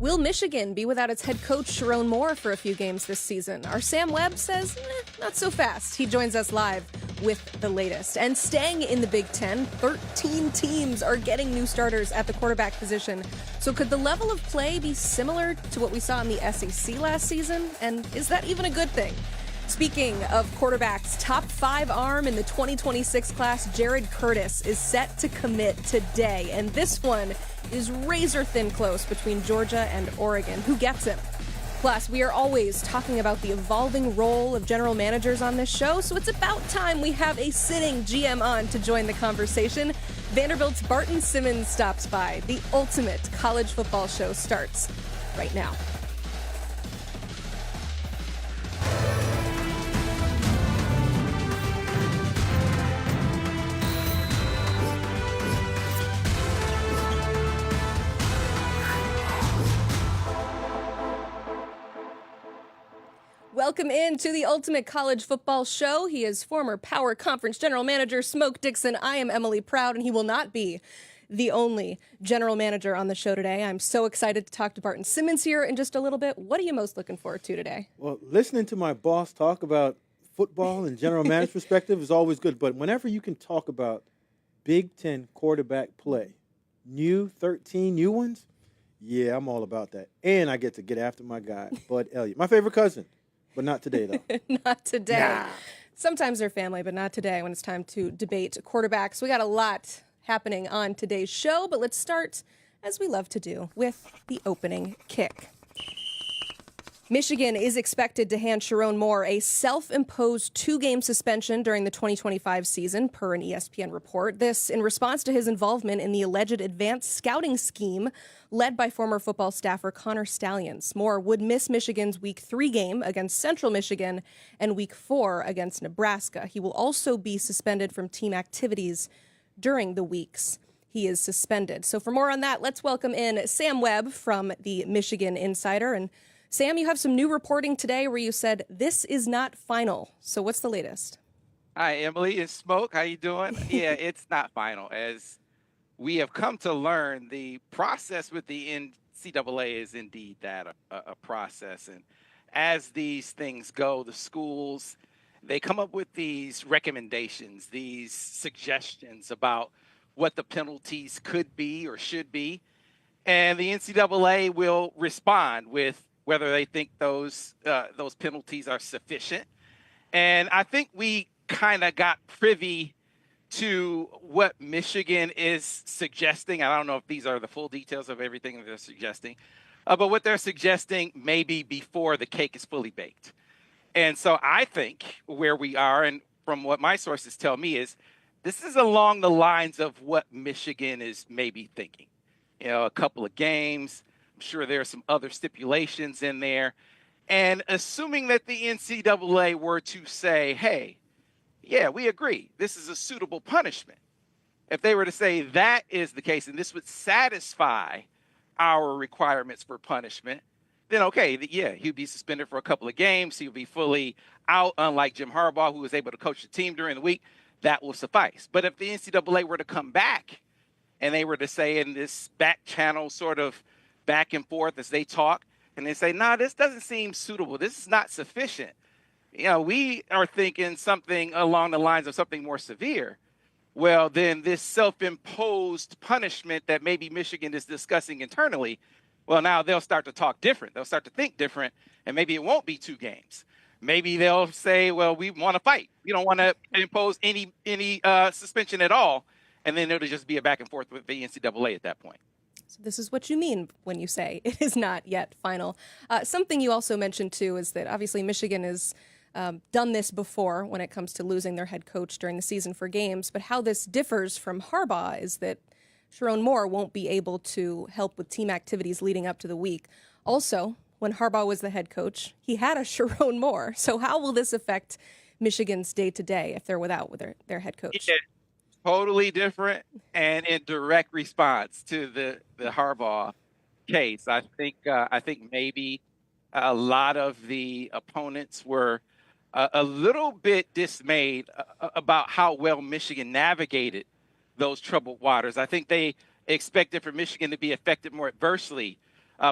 Will Michigan be without its head coach Sherrone Moore for a few games this season? Our Sam Webb says, not so fast. He joins us live with the latest. And staying in the Big Ten, 13 teams are getting new starters at the quarterback position. So could the level of play be similar to what we saw in the SEC last season? And is that even a good thing? Speaking of quarterbacks, top 5 arm in the 2026 class, Jared Curtis, is set to commit today. And this one is razor-thin close between Georgia and Oregon. Who gets him? Plus, we are always talking about the evolving role of general managers on this show, so it's about time we have a sitting GM on to join the conversation. Vanderbilt's Barton Simmons stops by. The ultimate college football show starts right now. Welcome in to the Ultimate College Football Show. He is former Power Conference General Manager Smoke Dixon. I am Emily Proud, and he will not be the only general manager on the show today. I'm so excited to talk to Barton Simmons here in just a little bit. What are you most looking forward to today? Well, listening to my boss talk about football and general manager perspective is always good, but whenever you can talk about Big Ten quarterback play, 13 new ones, yeah, I'm all about that. And I get to get after my guy, Bud Elliott, my favorite cousin. But not today, though. Not today. Nah. Sometimes they're family, but not today when it's time to debate quarterbacks. We got a lot happening on today's show, but let's start, as we love to do, with the opening kick. Michigan is expected to hand Sherrone Moore a self-imposed 2-game suspension during the 2025 season, per an ESPN report. This in response to his involvement in the alleged advanced scouting scheme led by former football staffer Connor Stalions. Moore would miss Michigan's Week 3 game against Central Michigan and Week 4 against Nebraska. He will also be suspended from team activities during the weeks he is suspended. So for more on that, let's welcome in Sam Webb from the Michigan Insider. And Sam, you have some new reporting today where you said this is not final. So what's the latest? Hi, Emily and Smoke. How you doing? Yeah, it's not final. As we have come to learn, the process with the NCAA is indeed that, a process. And as these things go, the schools, they come up with these recommendations, these suggestions about what the penalties could be or should be. And the NCAA will respond with whether they think those penalties are sufficient. And I think we kind of got privy to what Michigan is suggesting. I don't know if these are the full details of everything that they're suggesting, but what they're suggesting maybe before the cake is fully baked. And so I think where we are, and from what my sources tell me, is this is along the lines of what Michigan is maybe thinking. You know, a couple of games. I'm sure there are some other stipulations in there. And assuming that the NCAA were to say, hey, yeah, we agree, this is a suitable punishment. If they were to say that is the case and this would satisfy our requirements for punishment, then okay, yeah, he'd be suspended for a couple of games. He'll be fully out, unlike Jim Harbaugh, who was able to coach the team during the week. That will suffice. But if the NCAA were to come back and they were to say in this back channel sort of back and forth as they talk, and they say, nah, this doesn't seem suitable. This is not sufficient. You know, we are thinking something along the lines of something more severe. Well, then this self-imposed punishment that maybe Michigan is discussing internally, well, now they'll start to talk different. They'll start to think different, and maybe it won't be 2 games. Maybe they'll say, well, we want to fight. We don't want to impose any suspension at all, and then it'll just be a back and forth with the NCAA at that point. So this is what you mean when you say it is not yet final. Something you also mentioned, too, is that obviously Michigan has done this before when it comes to losing their head coach during the season for games. But how this differs from Harbaugh is that Sherrone Moore won't be able to help with team activities leading up to the week. Also, when Harbaugh was the head coach, he had a Sherrone Moore. So how will this affect Michigan's day-to-day if they're without their head coach? Yeah. Totally different and in direct response to the Harbaugh case. I think maybe a lot of the opponents were a little bit dismayed about how well Michigan navigated those troubled waters. I think they expected for Michigan to be affected more adversely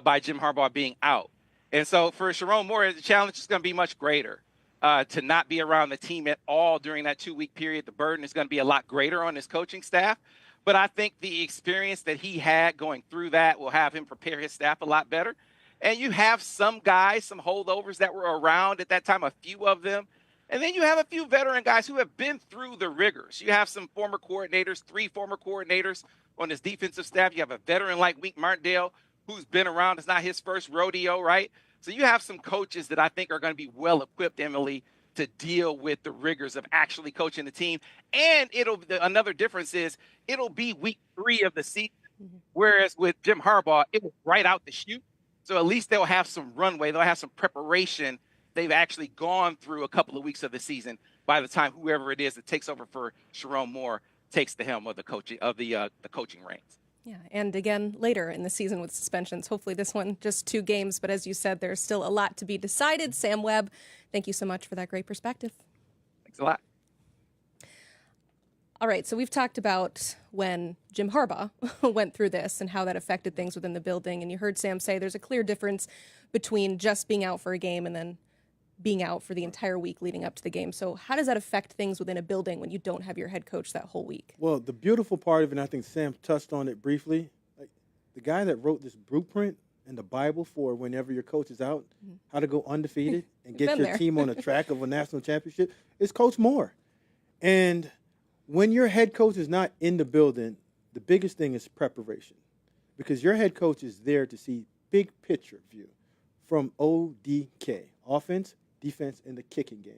by Jim Harbaugh being out. And so for Sherrone Moore, the challenge is going to be much greater. To not be around the team at all during that 2-week period, the burden is going to be a lot greater on his coaching staff. But I think the experience that he had going through that will have him prepare his staff a lot better. And you have some guys, some holdovers that were around at that time, a few of them. And then you have a few veteran guys who have been through the rigors. You have some former coordinators, 3 former coordinators on his defensive staff. You have a veteran like Wink Martindale who's been around. It's not his first rodeo, right? So you have some coaches that I think are going to be well equipped, Emily, to deal with the rigors of actually coaching the team. And another difference is it'll be week 3 of the season, whereas with Jim Harbaugh, it was right out the chute. So at least they'll have some runway. They'll have some preparation. They've actually gone through a couple of weeks of the season by the time whoever it is that takes over for Sherrone Moore takes the helm of the coaching reins. Yeah, and again, later in the season with suspensions. Hopefully this one, just 2 games. But as you said, there's still a lot to be decided. Sam Webb, thank you so much for that great perspective. Thanks a lot. All right, so we've talked about when Jim Harbaugh went through this and how that affected things within the building. And you heard Sam say there's a clear difference between just being out for a game and then being out for the entire week leading up to the game. So how does that affect things within a building when you don't have your head coach that whole week? Well, the beautiful part of it, and I think Sam touched on it briefly, like the guy that wrote this blueprint and the Bible for whenever your coach is out, how to go undefeated and get your team on a track of a national championship, is Coach Moore. And when your head coach is not in the building, the biggest thing is preparation, because your head coach is there to see big picture view from ODK, offense, defense, and the kicking game.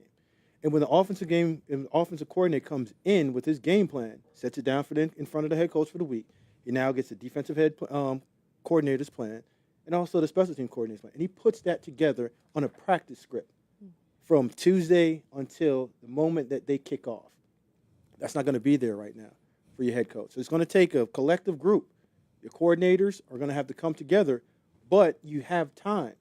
And when the offensive coordinator comes in with his game plan, sets it down in front of the head coach for the week, he now gets the defensive head coordinator's plan and also the special team coordinator's plan. And he puts that together on a practice script from Tuesday until the moment that they kick off. That's not going to be there right now for your head coach. So it's going to take a collective group. Your coordinators are going to have to come together, but you have time.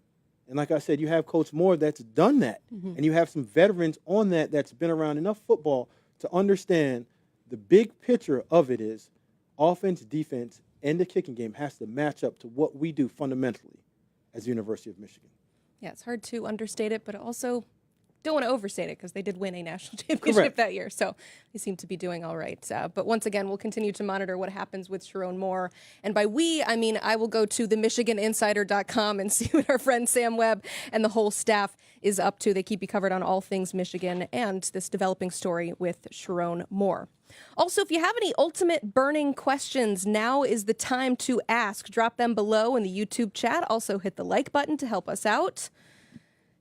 And like I said, you have Coach Moore that's done that. And you have some veterans on that's been around enough football to understand the big picture of it is offense, defense, and the kicking game has to match up to what we do fundamentally as the University of Michigan. Yeah, it's hard to understate it, but also don't want to overstate it because they did win a national championship that year. So they seem to be doing all right. But once again, we'll continue to monitor what happens with Sherrone Moore. And by we, I mean I will go to themichiganinsider.com and see what our friend Sam Webb and the whole staff is up to. They keep you covered on all things Michigan and this developing story with Sherrone Moore. Also, if you have any ultimate burning questions, now is the time to ask. Drop them below in the YouTube chat. Also hit the like button to help us out.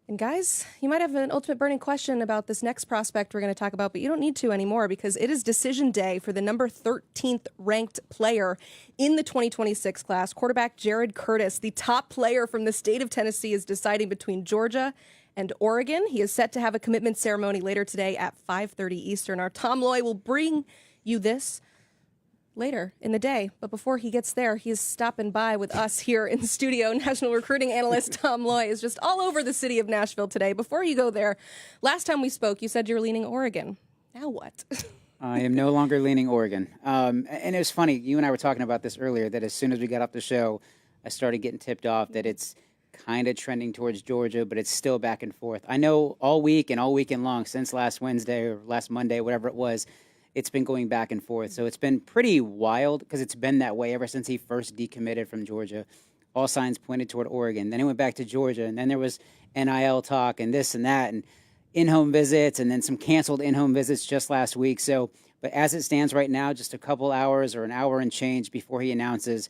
And guys, you might have an ultimate burning question about this next prospect we're going to talk about, but you don't need to anymore because it is decision day for the number 13th ranked player in the 2026 class. Quarterback Jared Curtis, the top player from the state of Tennessee, is deciding between Georgia and Oregon. He is set to have a commitment ceremony later today at 5:30 Eastern. Our Tom Loy will bring you this later in the day. But before he gets there, he's stopping by with us here in the studio. National recruiting analyst Tom Loy is just all over the city of Nashville today. Before you go there, last time we spoke, you said you were leaning Oregon. Now what? I am no longer leaning Oregon. And it was funny, you and I were talking about this earlier, that as soon as we got off the show, I started getting tipped off that it's kind of trending towards Georgia, but it's still back and forth. I know all week and all weekend long, since last Wednesday or last Monday, whatever it was, it's been going back and forth. So it's been pretty wild because it's been that way ever since he first decommitted from Georgia. All signs pointed toward Oregon. Then he went back to Georgia, and then there was NIL talk and this and that and in-home visits and then some canceled in-home visits just last week. So, but as it stands right now, just a couple hours or an hour and change before he announces,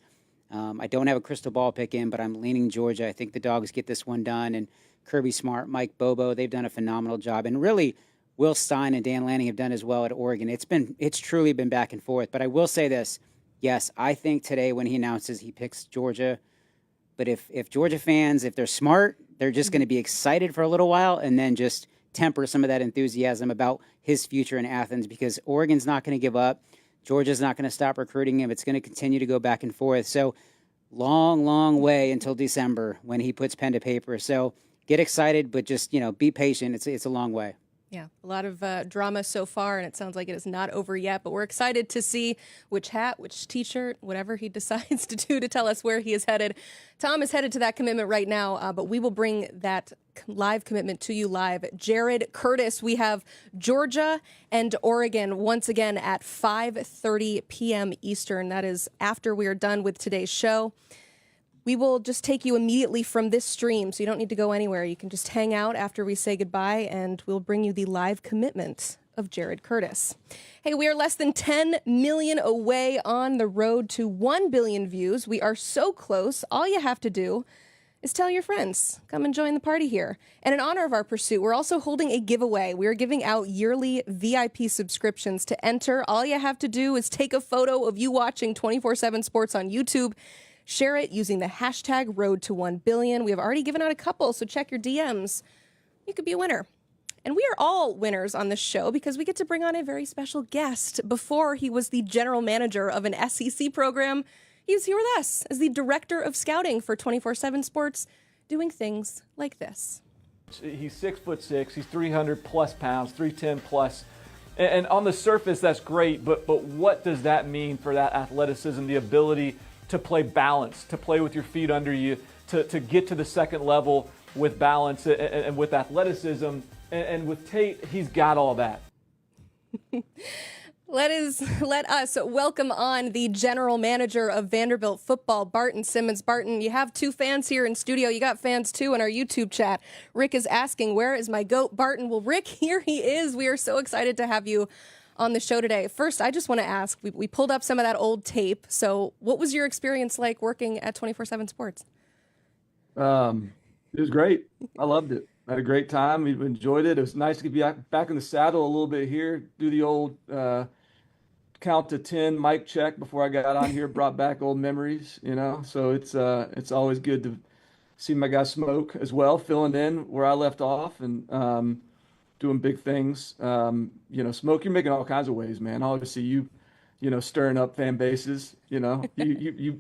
I don't have a crystal ball pick in, but I'm leaning Georgia. I think the Dogs get this one done. And Kirby Smart, Mike Bobo, they've done a phenomenal job. And really, Will Stein and Dan Lanning have done as well at Oregon. It's truly been back and forth. But I will say this. Yes, I think today when he announces he picks Georgia. But if Georgia fans, if they're smart, they're just going to be excited for a little while and then just temper some of that enthusiasm about his future in Athens because Oregon's not going to give up. Georgia's not going to stop recruiting him. It's going to continue to go back and forth. So long, long way until December when he puts pen to paper. So get excited, but just, be patient. It's a long way. Yeah, a lot of drama so far, and it sounds like it is not over yet, but we're excited to see which hat, which T-shirt, whatever he decides to do to tell us where he is headed. Tom is headed to that commitment right now, but we will bring that live commitment to you live. Jared Curtis, we have Georgia and Oregon once again at 5:30 p.m. Eastern. That is after we are done with today's show. We will just take you immediately from this stream, so you don't need to go anywhere. You can just hang out after we say goodbye, and we'll bring you the live commitment of Jared Curtis. Hey, we are less than 10 million away on the road to 1 billion views. We are so close. All you have to do is tell your friends. Come and join the party here. And in honor of our pursuit, we're also holding a giveaway. We are giving out yearly VIP subscriptions. To enter, all you have to do is take a photo of you watching 24/7 Sports on YouTube. Share it using the hashtag Road to 1 billion. We have already given out a couple, so check your DMs. You could be a winner. And we are all winners on this show because we get to bring on a very special guest. Before he was the general manager of an SEC program, he was here with us as the director of scouting for 24/7 Sports, doing things like this. He's 6'6", he's 300 plus pounds, 310 plus. And on the surface, that's great, but what does that mean for that athleticism, the ability to play balance, to play with your feet under you, to get to the second level with balance and with athleticism. And with Tate, he's got all that. Let us welcome on the general manager of Vanderbilt football, Barton Simmons. Barton, you have two fans here in studio. You got fans, too, in our YouTube chat. Rick is asking, where is my GOAT, Barton? Well, Rick, here he is. We are so excited to have you on the show today. First, I just want to ask, we pulled up some of that old tape. So what was your experience like working at 24/7 Sports? It was great. I loved it. I had a great time. We enjoyed it. It was nice to be back in the saddle a little bit here, do the old count to 10 mic check before I got on here, brought back old memories, So it's always good to see my guy Smoke as well, filling in where I left off and doing big things. Smoke, you're making all kinds of waves, man. I always see you, stirring up fan bases. You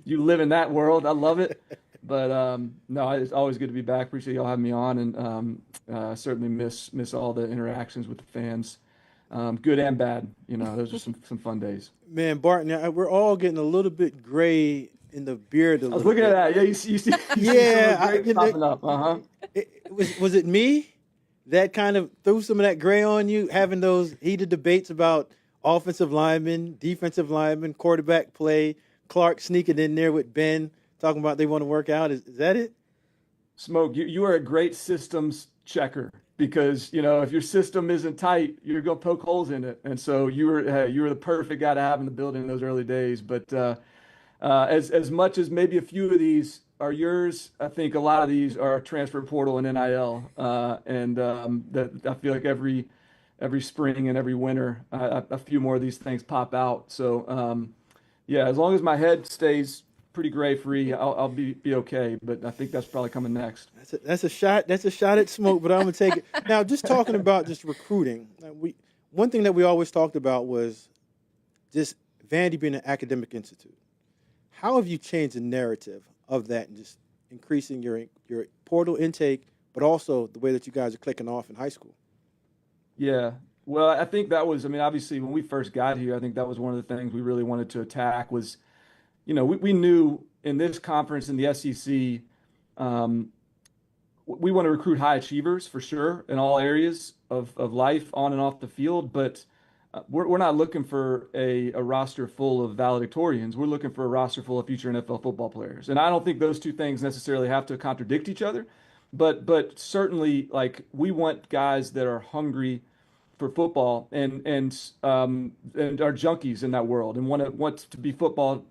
live in that world. I love it. But no, it's always good to be back. Appreciate y'all having me on, and certainly miss all the interactions with the fans, good and bad. Those are some fun days. Man, Barton, we're all getting a little bit gray in the beard. I was looking at that. Yeah, you see yeah, popping up. Was it me that kind of threw some of that gray on you, having those heated debates about offensive linemen, defensive linemen, quarterback play, Clark sneaking in there with Ben, talking about they want to work out. Is that it? Smoke, you are a great systems checker because, if your system isn't tight, you're going to poke holes in it. And so you were the perfect guy to have in the building in those early days. But as much as maybe a few of these are yours, I think a lot of these are transfer portal and NIL. That I feel like every spring and every winter, a few more of these things pop out. So, as long as my head stays pretty gray free, I'll be okay. But I think that's probably coming next. That's a shot. That's a shot at Smoke, but I'm gonna take it. Now, just talking about just recruiting. One thing that we always talked about was just Vandy being an academic institute. How have you changed the narrative of that and just increasing your portal intake, but also the way that you guys are clicking off in high school? Yeah. Well, I think that was, obviously when we first got here, I think that was one of the things we really wanted to attack was, we knew in this conference in the SEC, we want to recruit high achievers for sure in all areas of life on and off the field, but we're not looking for a roster full of valedictorians. We're looking for a roster full of future NFL football players. And I don't think those two things necessarily have to contradict each other, but certainly we want guys that are hungry for football and are junkies in that world and want to be football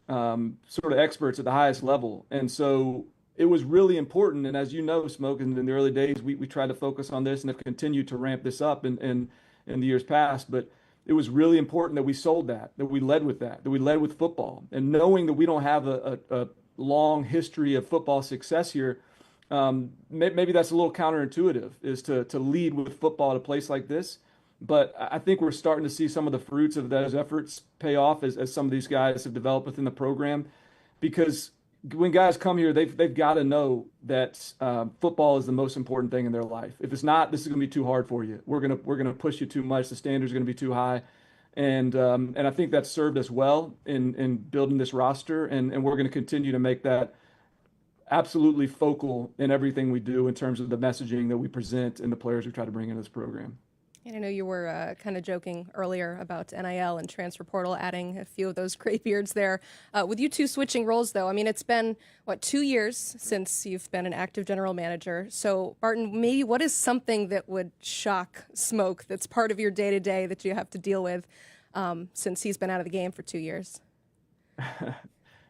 sort of experts at the highest level. And so it was really important. And as you know, Smoke, in the early days, we tried to focus on this and have continued to ramp this up in the years past. But it was really important that we sold that we led with that we led with football. And knowing that we don't have a long history of football success here, maybe that's a little counterintuitive, is to lead with football at a place like this. But I think we're starting to see some of the fruits of those efforts pay off as some of these guys have developed within the program, because when guys come here, they've got to know that football is the most important thing in their life. If it's not, this is going to be too hard for you. We're gonna push you too much. The standards are going to be too high, and I think that's served us well in building this roster, and we're going to continue to make that absolutely focal in everything we do in terms of the messaging that we present and the players we try to bring into this program. And I know you were kind of joking earlier about NIL and transfer portal, adding a few of those gray beards there. With you two switching roles, though, I mean, it's been, 2 years since you've been an active general manager. So, Barton, maybe what is something that would shock Smoke that's part of your day-to-day that you have to deal with since he's been out of the game for 2 years?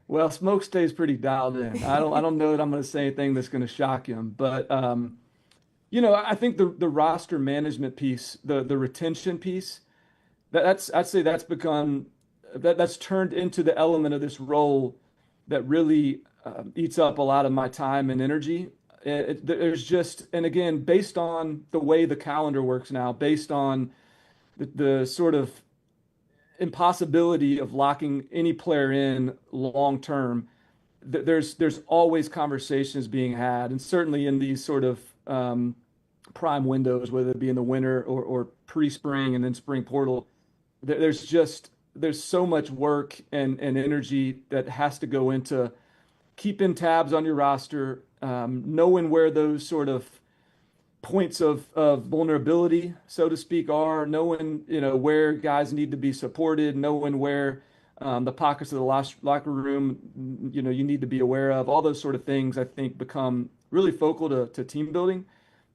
Well, Smoke stays pretty dialed in. I don't know that I'm going to say anything that's going to shock him, but I think the roster management piece, the retention piece, I'd say that's become that's turned into the element of this role that really eats up a lot of my time and energy. There's just, and again, based on the way the calendar works now, based on the sort of impossibility of locking any player in long term, there's always conversations being had, and certainly in these sort of prime windows, whether it be in the winter or pre-spring and then spring portal, there's so much work and energy that has to go into keeping tabs on your roster, knowing where those sort of points of vulnerability, so to speak, are, knowing where guys need to be supported, knowing where the pockets of the locker room you need to be aware of. All those sort of things I think become really focal to team building.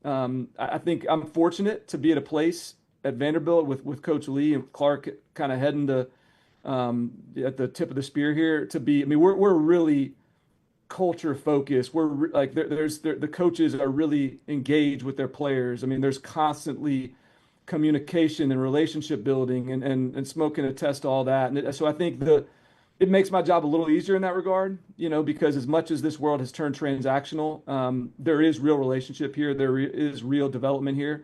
I think I'm fortunate to be at a place at Vanderbilt with Coach Lee and Clark kind of heading to at the tip of the spear here to be. I mean, we're really culture focused. We're like the coaches are really engaged with their players. I mean, there's constantly communication and relationship building, and Smoke can attest to all that. And so I think it makes my job a little easier in that regard, because as much as this world has turned transactional, there is real relationship here. There is real development here,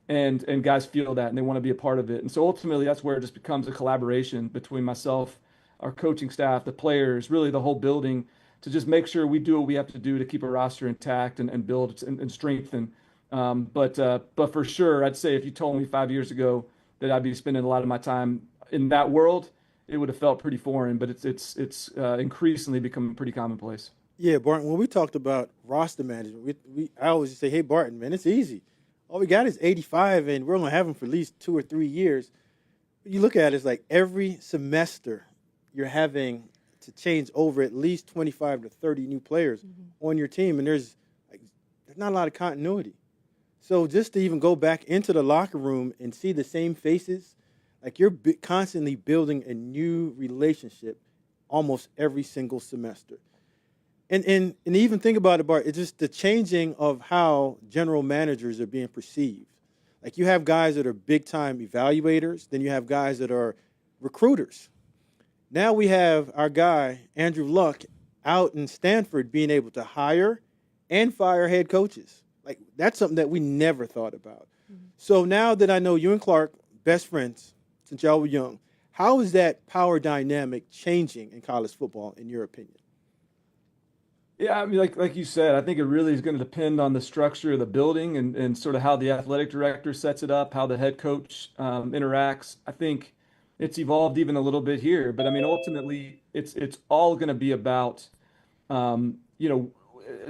and guys feel that and they want to be a part of it. And so ultimately, that's where it just becomes a collaboration between myself, our coaching staff, the players, really the whole building, to just make sure we do what we have to do to keep a roster intact and build and strengthen. But for sure, I'd say if you told me 5 years ago that I'd be spending a lot of my time in that world, it would have felt pretty foreign. But it's increasingly become pretty commonplace. Yeah, Barton, when we talked about roster management, I always just say, hey, Barton, man, it's easy. All we got is 85, and we're going to have them for at least 2 or 3 years. You look at it, it's like every semester you're having to change over at least 25 to 30 new players on your team, and there's not a lot of continuity. So just to even go back into the locker room and see the same faces, like you're constantly building a new relationship almost every single semester. And even think about it, Bart, it's just the changing of how general managers are being perceived. Like you have guys that are big-time evaluators, then you have guys that are recruiters. Now we have our guy, Andrew Luck, out in Stanford being able to hire and fire head coaches. Like, that's something that we never thought about. Mm-hmm. So now that I know you and Clark, best friends since y'all were young, how is that power dynamic changing in college football, in your opinion? Yeah, I mean, like you said, I think it really is going to depend on the structure of the building and sort of how the athletic director sets it up, how the head coach interacts. I think it's evolved even a little bit here, but I mean, ultimately, it's all going to be about,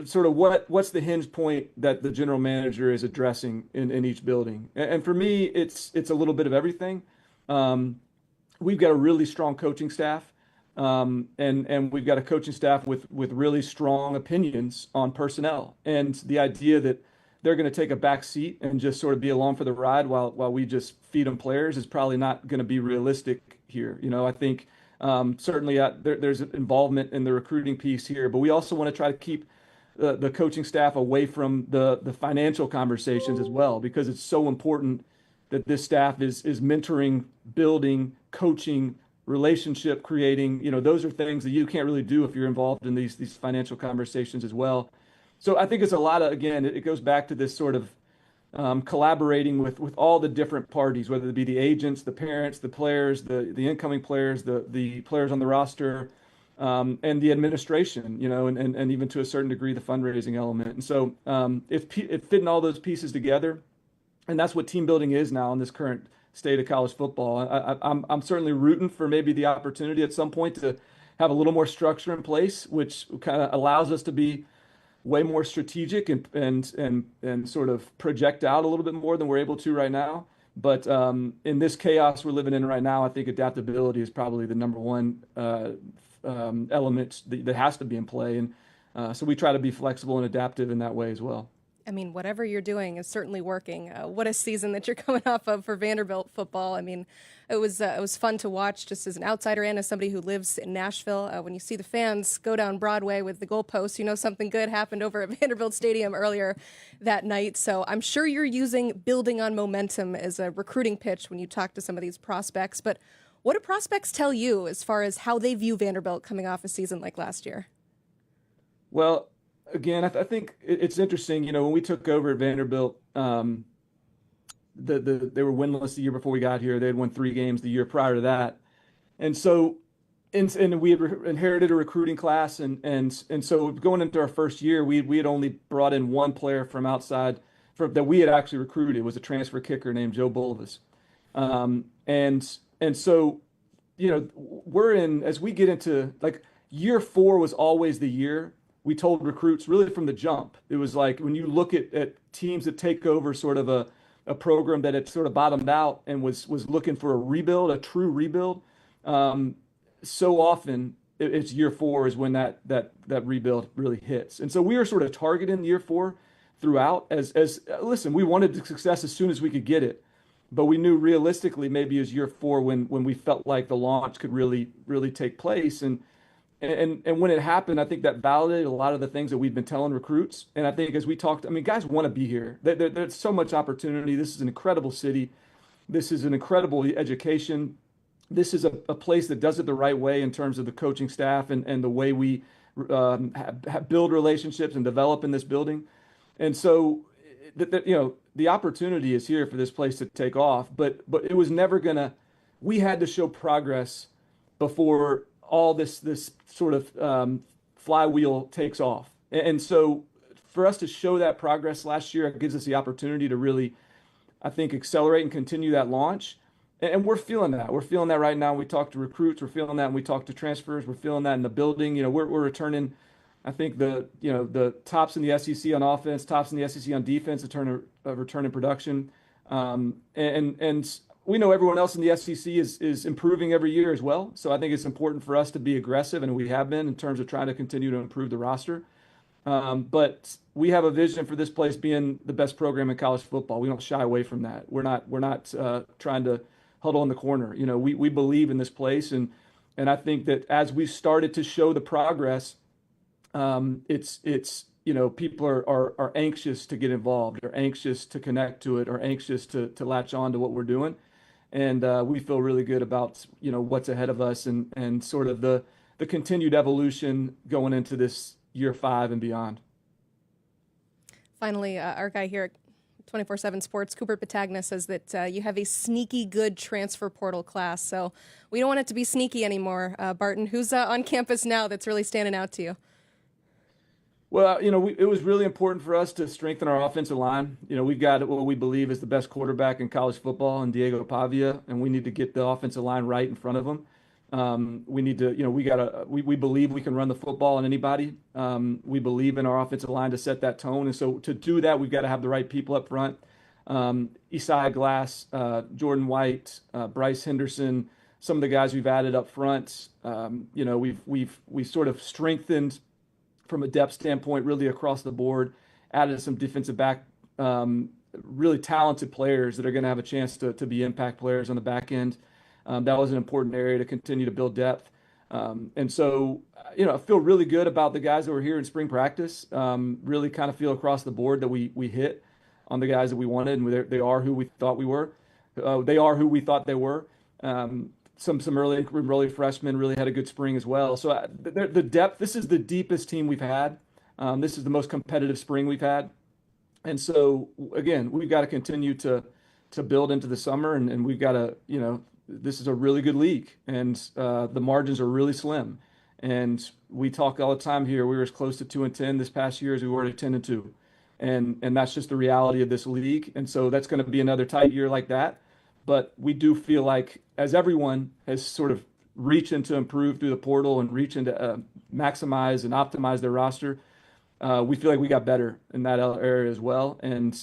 sort of what's the hinge point that the general manager is addressing in each building. And for me, it's a little bit of everything. We've got a really strong coaching staff, and we've got a coaching staff with really strong opinions on personnel, and the idea that they're going to take a back seat and just sort of be along for the ride while we just feed them players is probably not going to be realistic here. I think certainly there's involvement in the recruiting piece here, but we also want to try to keep the coaching staff away from the financial conversations as well, because it's so important that this staff is mentoring, building, coaching, relationship creating. Those are things that you can't really do if you're involved in these financial conversations as well. So I think it's a lot of, again, it goes back to this sort of collaborating with all the different parties, whether it be the agents, the parents, the players, the incoming players, the players on the roster, and the administration, and even to a certain degree, the fundraising element. And so if fitting all those pieces together, and that's what team building is now in this current state of college football. I'm certainly rooting for maybe the opportunity at some point to have a little more structure in place, which kind of allows us to be way more strategic and sort of project out a little bit more than we're able to right now. But in this chaos we're living in right now, I think adaptability is probably the number one element that has to be in play. And so we try to be flexible and adaptive in that way as well. I mean, whatever you're doing is certainly working. What a season that you're coming off of for Vanderbilt football. I mean, it was fun to watch just as an outsider and as somebody who lives in Nashville. When you see the fans go down Broadway with the goalposts, you know something good happened over at Vanderbilt Stadium earlier that night. So I'm sure you're using building on momentum as a recruiting pitch when you talk to some of these prospects. But what do prospects tell you as far as how they view Vanderbilt coming off a season like last year? Well, again, I think it's interesting. When we took over at Vanderbilt, they were winless the year before we got here. They had won 3 games the year prior to that, and so and we had inherited a recruiting class, and so going into our first year, we had only brought in one player from outside that we had actually recruited. It was a transfer kicker named Joe Bulvis, and so we're in as we get into like year 4 was always the year. We told recruits really from the jump. It was like when you look at teams that take over sort of a program that had sort of bottomed out and was looking for a rebuild, a true rebuild. So often it's year 4 is when that rebuild really hits. And so we were sort of targeting year 4 throughout as listen, we wanted the success as soon as we could get it, but we knew realistically maybe it was year 4 when we felt like the launch could really take place. And when it happened, I think that validated a lot of the things that we've been telling recruits. And I think as we talked, I mean, guys want to be here. There's so much opportunity. This is an incredible city. This is an incredible education. This is a place that does it the right way in terms of the coaching staff and the way we build relationships and develop in this building. And so, the opportunity is here for this place to take off. But it was never gonna. We had to show progress before all this sort of flywheel takes off. And so for us to show that progress last year, it gives us the opportunity to really, I think, accelerate and continue that launch. And we're feeling that. We're feeling that right now. We talk to recruits. We're feeling that when we talk to transfers. We're feeling that in the building. We're returning, I think, the tops in the SEC on offense, tops in the SEC on defense, return in production. And we know everyone else in the SEC is improving every year as well. So I think it's important for us to be aggressive, and we have been in terms of trying to continue to improve the roster. But we have a vision for this place being the best program in college football. We don't shy away from that. We're not trying to huddle in the corner. We believe in this place, and I think that as we started to show the progress, it's people are anxious to get involved, or anxious to connect to it, or anxious to latch on to what we're doing. And we feel really good about what's ahead of us and sort of the continued evolution going into this year 5 and beyond. Finally, our guy here at 247 Sports, Cooper Patagna, says that you have a sneaky good transfer portal class. So we don't want it to be sneaky anymore. Barton, who's on campus now that's really standing out to you? Well, it was really important for us to strengthen our offensive line. We've got what we believe is the best quarterback in college football in Diego Pavia, and we need to get the offensive line right in front of him. We need to, we believe we can run the football on anybody. We believe in our offensive line to set that tone. And so to do that, we've got to have the right people up front. Isaiah Glass, Jordan White, Bryce Henderson, some of the guys we've added up front. We've sort of strengthened from a depth standpoint, really across the board, added some defensive back, really talented players that are going to have a chance to be impact players on the back end. That was an important area to continue to build depth. And so, I feel really good about the guys that were here in spring practice. Really kind of feel across the board that we hit on the guys that we wanted, and they are who we thought we were. They are who we thought they were. Some early freshmen really had a good spring as well. So the depth, this is the deepest team we've had. This is the most competitive spring we've had. And so, again, we've got to continue to build into the summer, and we've got to, this is a really good league, and the margins are really slim. And we talk all the time here. We were as close to 2-10 this past year as we were to 10-2. And that's just the reality of this league. And so that's going to be another tight year like that. But we do feel like, as everyone has sort of reached into improve through the portal and reach into maximize and optimize their roster, we feel like we got better in that area as well. And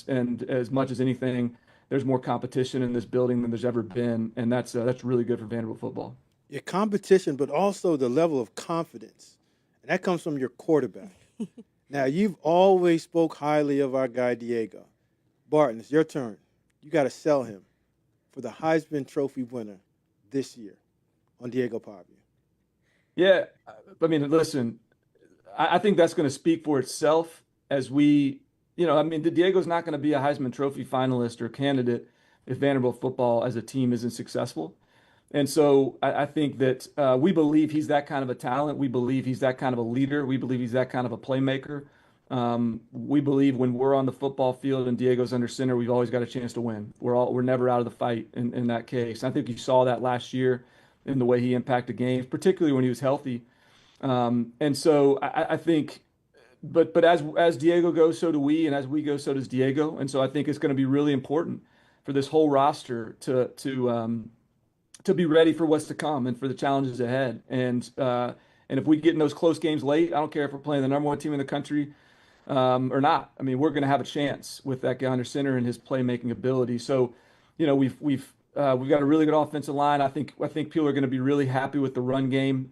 as much as anything, there's more competition in this building than there's ever been, and that's really good for Vanderbilt football. Your competition, but also the level of confidence, and that comes from your quarterback. Now, you've always spoke highly of our guy Diego. Barton, it's your turn. You got to sell him for the Heisman Trophy winner this year on Diego Pavia. Yeah, I mean, listen, I think that's going to speak for itself as we, Diego's not going to be a Heisman Trophy finalist or candidate if Vanderbilt football as a team isn't successful. And so I think that we believe he's that kind of a talent. We believe he's that kind of a leader. We believe he's that kind of a playmaker. We believe when we're on the football field and Diego's under center, we've always got a chance to win. We're never out of the fight in that case. I think you saw that last year in the way he impacted games, particularly when he was healthy. And so I think, but as Diego goes, so do we, and as we go, so does Diego. And so I think it's going to be really important for this whole roster to be ready for what's to come and for the challenges ahead. And if we get in those close games late, I don't care if we're playing the number one team in the country or not. I mean, we're going to have a chance with that guy under center and his playmaking ability. So, we've got a really good offensive line. I think people are going to be really happy with the run game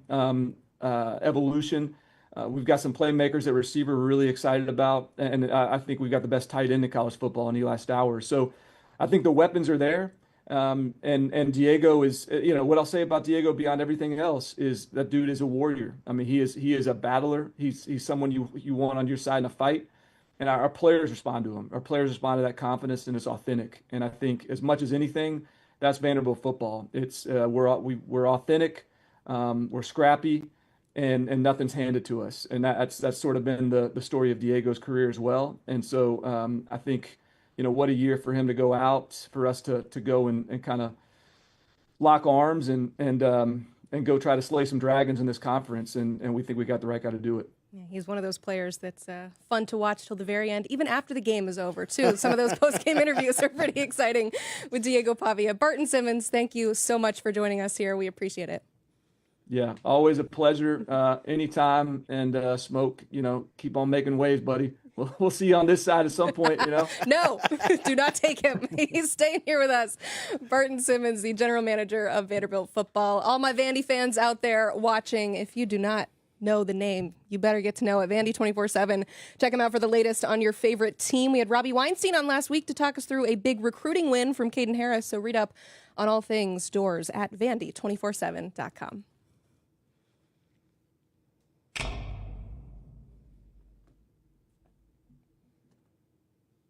evolution. We've got some playmakers at receiver we're really excited about, and I think we've got the best tight end in college football in Eli Stowers. So I think the weapons are there. And Diego is, what I'll say about Diego beyond everything else is that dude is a warrior. I mean, he is a battler. He's someone you want on your side in a fight. And our players respond to him. Our players respond to that confidence, and it's authentic. And I think as much as anything, that's Vanderbilt football. It's we're authentic, we're scrappy, and nothing's handed to us. And that's sort of been the story of Diego's career as well. And so I think, what a year for him to go out, for us to go and kind of lock arms and go try to slay some dragons in this conference. And we think we got the right guy to do it. Yeah, he's one of those players that's fun to watch till the very end, even after the game is over, too. Some of those post-game interviews are pretty exciting with Diego Pavia. Barton Simmons, thank you so much for joining us here. We appreciate it. Yeah, always a pleasure. Anytime. And Smoke, keep on making waves, buddy. We'll see you on this side at some point, No, do not take him. He's staying here with us. Barton Simmons, the general manager of Vanderbilt football. All my Vandy fans out there watching, if you do not know the name, you better get to know it. Vandy 247. Check him out for the latest on your favorite team. We had Robbie Weinstein on last week to talk us through a big recruiting win from Caden Harris. So read up on all things Doors at Vandy247.com.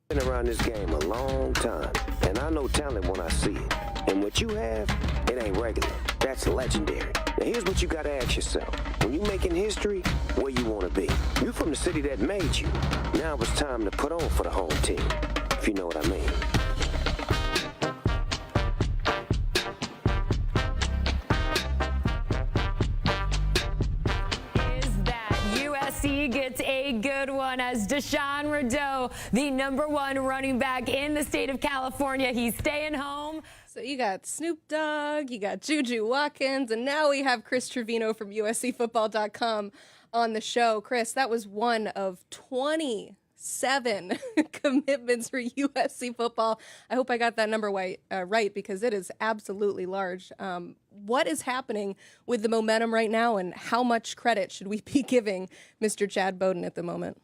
Been around this game a long time, and I know talent when I see it. And what you have, it ain't regular. That's legendary. Now here's what you gotta ask yourself. When you making history, where you wanna be? You from the city that made you. Now it's time to put on for the home team, if you know what I mean. USC gets a good one as Deshaun Rideau, the #1 running back in the state of California. He's staying home. So you got Snoop Dogg, you got Juju Watkins, and now we have Chris Trevino from USCFootball.com on the show. Chris, that was one of 27 commitments for USC football. I hope I got that number right because it is absolutely large. What is happening with the momentum right now, and how much credit should we be giving Mr. Chad Bowden at the moment?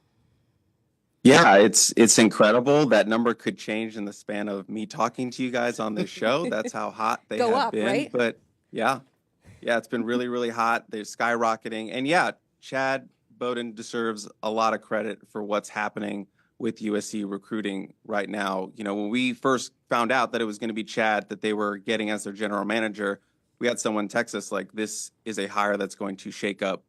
Yeah, it's incredible. That number could change in the span of me talking to you guys on this show. That's how hot they Go have up, been. right? But yeah, it's been really, really hot. They're skyrocketing. And yeah, Chad Bowden deserves a lot of credit for what's happening with USC recruiting right now. When we first found out that it was going to be Chad that they were getting as their general manager, we had someone text us like, this is a hire that's going to shake up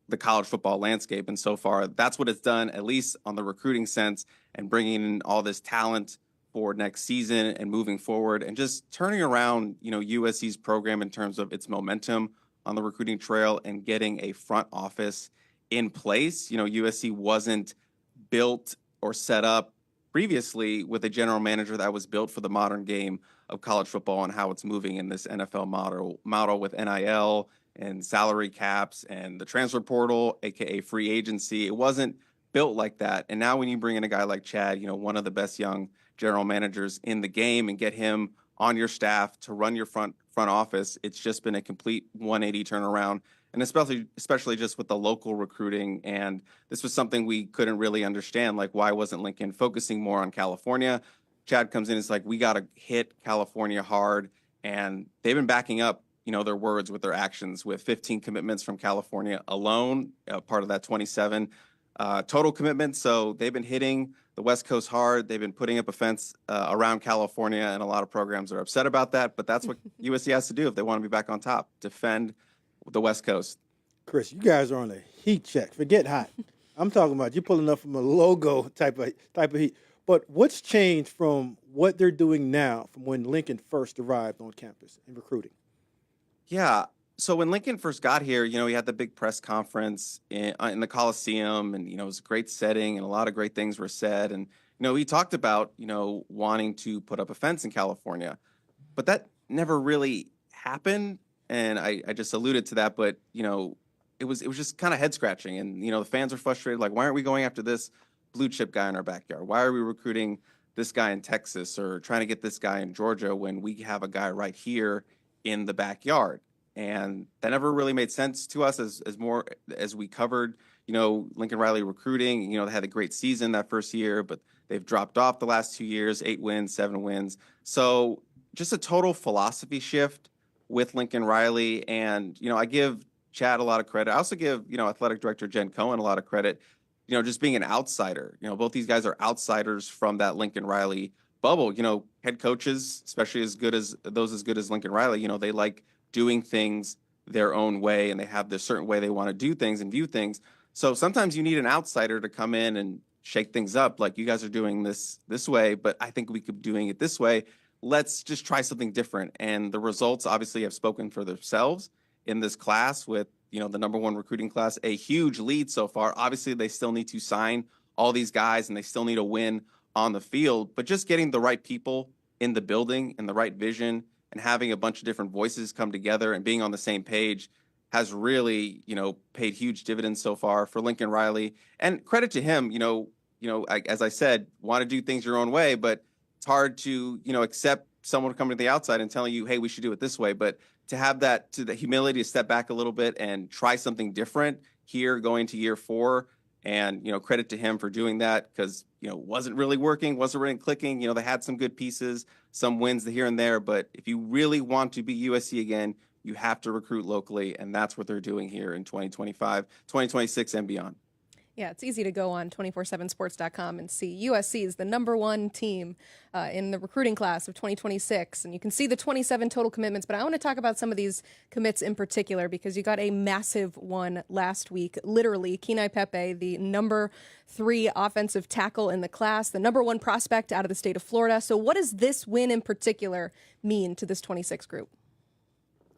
the college football landscape. And so far, that's what it's done, at least on the recruiting sense, and bringing in all this talent for next season and moving forward and just turning around, USC's program in terms of its momentum on the recruiting trail and getting a front office in place. USC wasn't built or set up previously with a general manager that was built for the modern game of college football and how it's moving in this NFL model with NIL and salary caps and the transfer portal, aka free agency. It wasn't built like that. And now when you bring in a guy like Chad, one of the best young general managers in the game, and get him on your staff to run your front office, it's just been a complete 180 turnaround. And especially just with the local recruiting. And this was something we couldn't really understand. Like, why wasn't Lincoln focusing more on California? Chad comes in, it's like, we got to hit California hard. And they've been backing up, their words with their actions, with 15 commitments from California alone, part of that 27 total commitments. So they've been hitting the West Coast hard. They've been putting up a fence around California, and a lot of programs are upset about that. But that's what USC has to do if they want to be back on top, defend the West Coast. Chris, you guys are on a heat check. Forget hot. I'm talking about you pulling up from a logo type of heat. But what's changed from what they're doing now from when Lincoln first arrived on campus in recruiting? Yeah. So when Lincoln first got here, he had the big press conference in the Coliseum, and, it was a great setting and a lot of great things were said. And, he talked about, wanting to put up a fence in California, but that never really happened. And I just alluded to that, but, it was just kind of head scratching. And, the fans are frustrated. Like, why aren't we going after this blue chip guy in our backyard? Why are we recruiting this guy in Texas or trying to get this guy in Georgia when we have a guy right here in the backyard? And that never really made sense to us as we covered, Lincoln Riley recruiting. They had a great season that first year, but they've dropped off the last 2 years, 8 wins, 7 wins. So just a total philosophy shift with Lincoln Riley. And, I give Chad a lot of credit. I also give, athletic director Jen Cohen a lot of credit, just being an outsider. Both these guys are outsiders from that Lincoln Riley bubble. Head coaches, especially as good as Lincoln Riley, they like doing things their own way, and they have this certain way they want to do things and view things. So sometimes you need an outsider to come in and shake things up. Like, you guys are doing this way, but I think we could be doing it this way. Let's just try something different. And the results obviously have spoken for themselves in this class with, the #1 recruiting class, a huge lead so far. Obviously, they still need to sign all these guys, and they still need a win on the field, but just getting the right people in the building and the right vision and having a bunch of different voices come together and being on the same page has really, paid huge dividends so far for Lincoln Riley. And credit to him, as I said, want to do things your own way, but it's hard to, accept someone coming to the outside and telling you, hey, we should do it this way. But to have the humility to step back a little bit and try something different here going to year 4. And, credit to him for doing that, because, wasn't really working, wasn't really clicking. They had some good pieces, some wins here and there. But if you really want to be USC again, you have to recruit locally. And that's what they're doing here in 2025, 2026 and beyond. Yeah, it's easy to go on 247sports.com and see USC is the #1 team in the recruiting class of 2026. And you can see the 27 total commitments. But I want to talk about some of these commits in particular, because you got a massive one last week. Literally, Kenai Pepe, the #3 offensive tackle in the class, the #1 prospect out of the state of Florida. So what does this win in particular mean to this 26 group?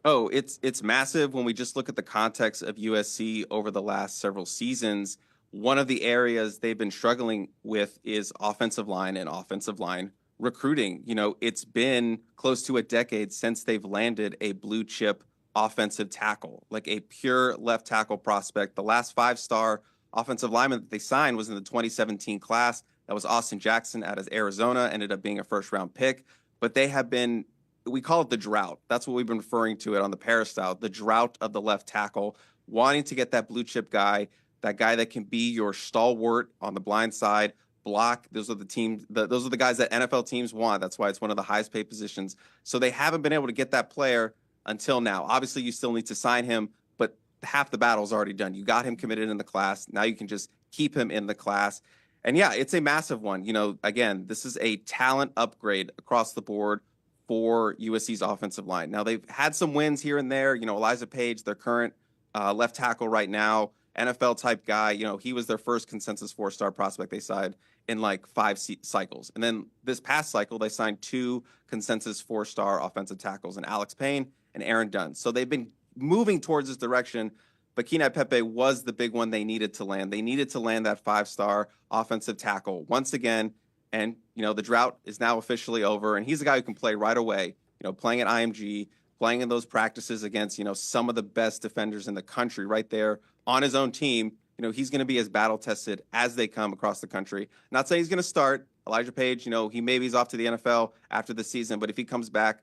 Oh, it's massive when we just look at the context of USC over the last several seasons. One of the areas they've been struggling with is offensive line and offensive line recruiting. It's been close to a decade since they've landed a blue chip offensive tackle, like a pure left tackle prospect. The last 5-star offensive lineman that they signed was in the 2017 class. That was Austin Jackson out of Arizona, ended up being a first-round pick. But they have been, we call it the drought. That's what we've been referring to it on the peristyle, the drought of the left tackle, wanting to get that blue chip guy, that guy that can be your stalwart on the blind side, block. Those are the guys that NFL teams want. That's why it's one of the highest paid positions. So they haven't been able to get that player until now. Obviously, you still need to sign him, but half the battle is already done. You got him committed in the class. Now you can just keep him in the class. And yeah, it's a massive one. Again, this is a talent upgrade across the board for USC's offensive line. Now, they've had some wins here and there. Elijah Page, their current left tackle right now, NFL type guy. He was their first consensus 4-star prospect they signed in like 5 cycles. And then this past cycle, they signed 2 consensus 4-star offensive tackles, and Alex Payne and Aaron Dunn. So they've been moving towards this direction. But Kenai Pepe was the big one they needed to land. They needed to land that 5-star offensive tackle once again. And, the drought is now officially over. And he's a guy who can play right away, playing at IMG, playing in those practices against, some of the best defenders in the country right there on his own team. He's going to be as battle tested as they come across the country. Not saying he's going to start. Elijah Page, he's off to the NFL after the season. But if he comes back,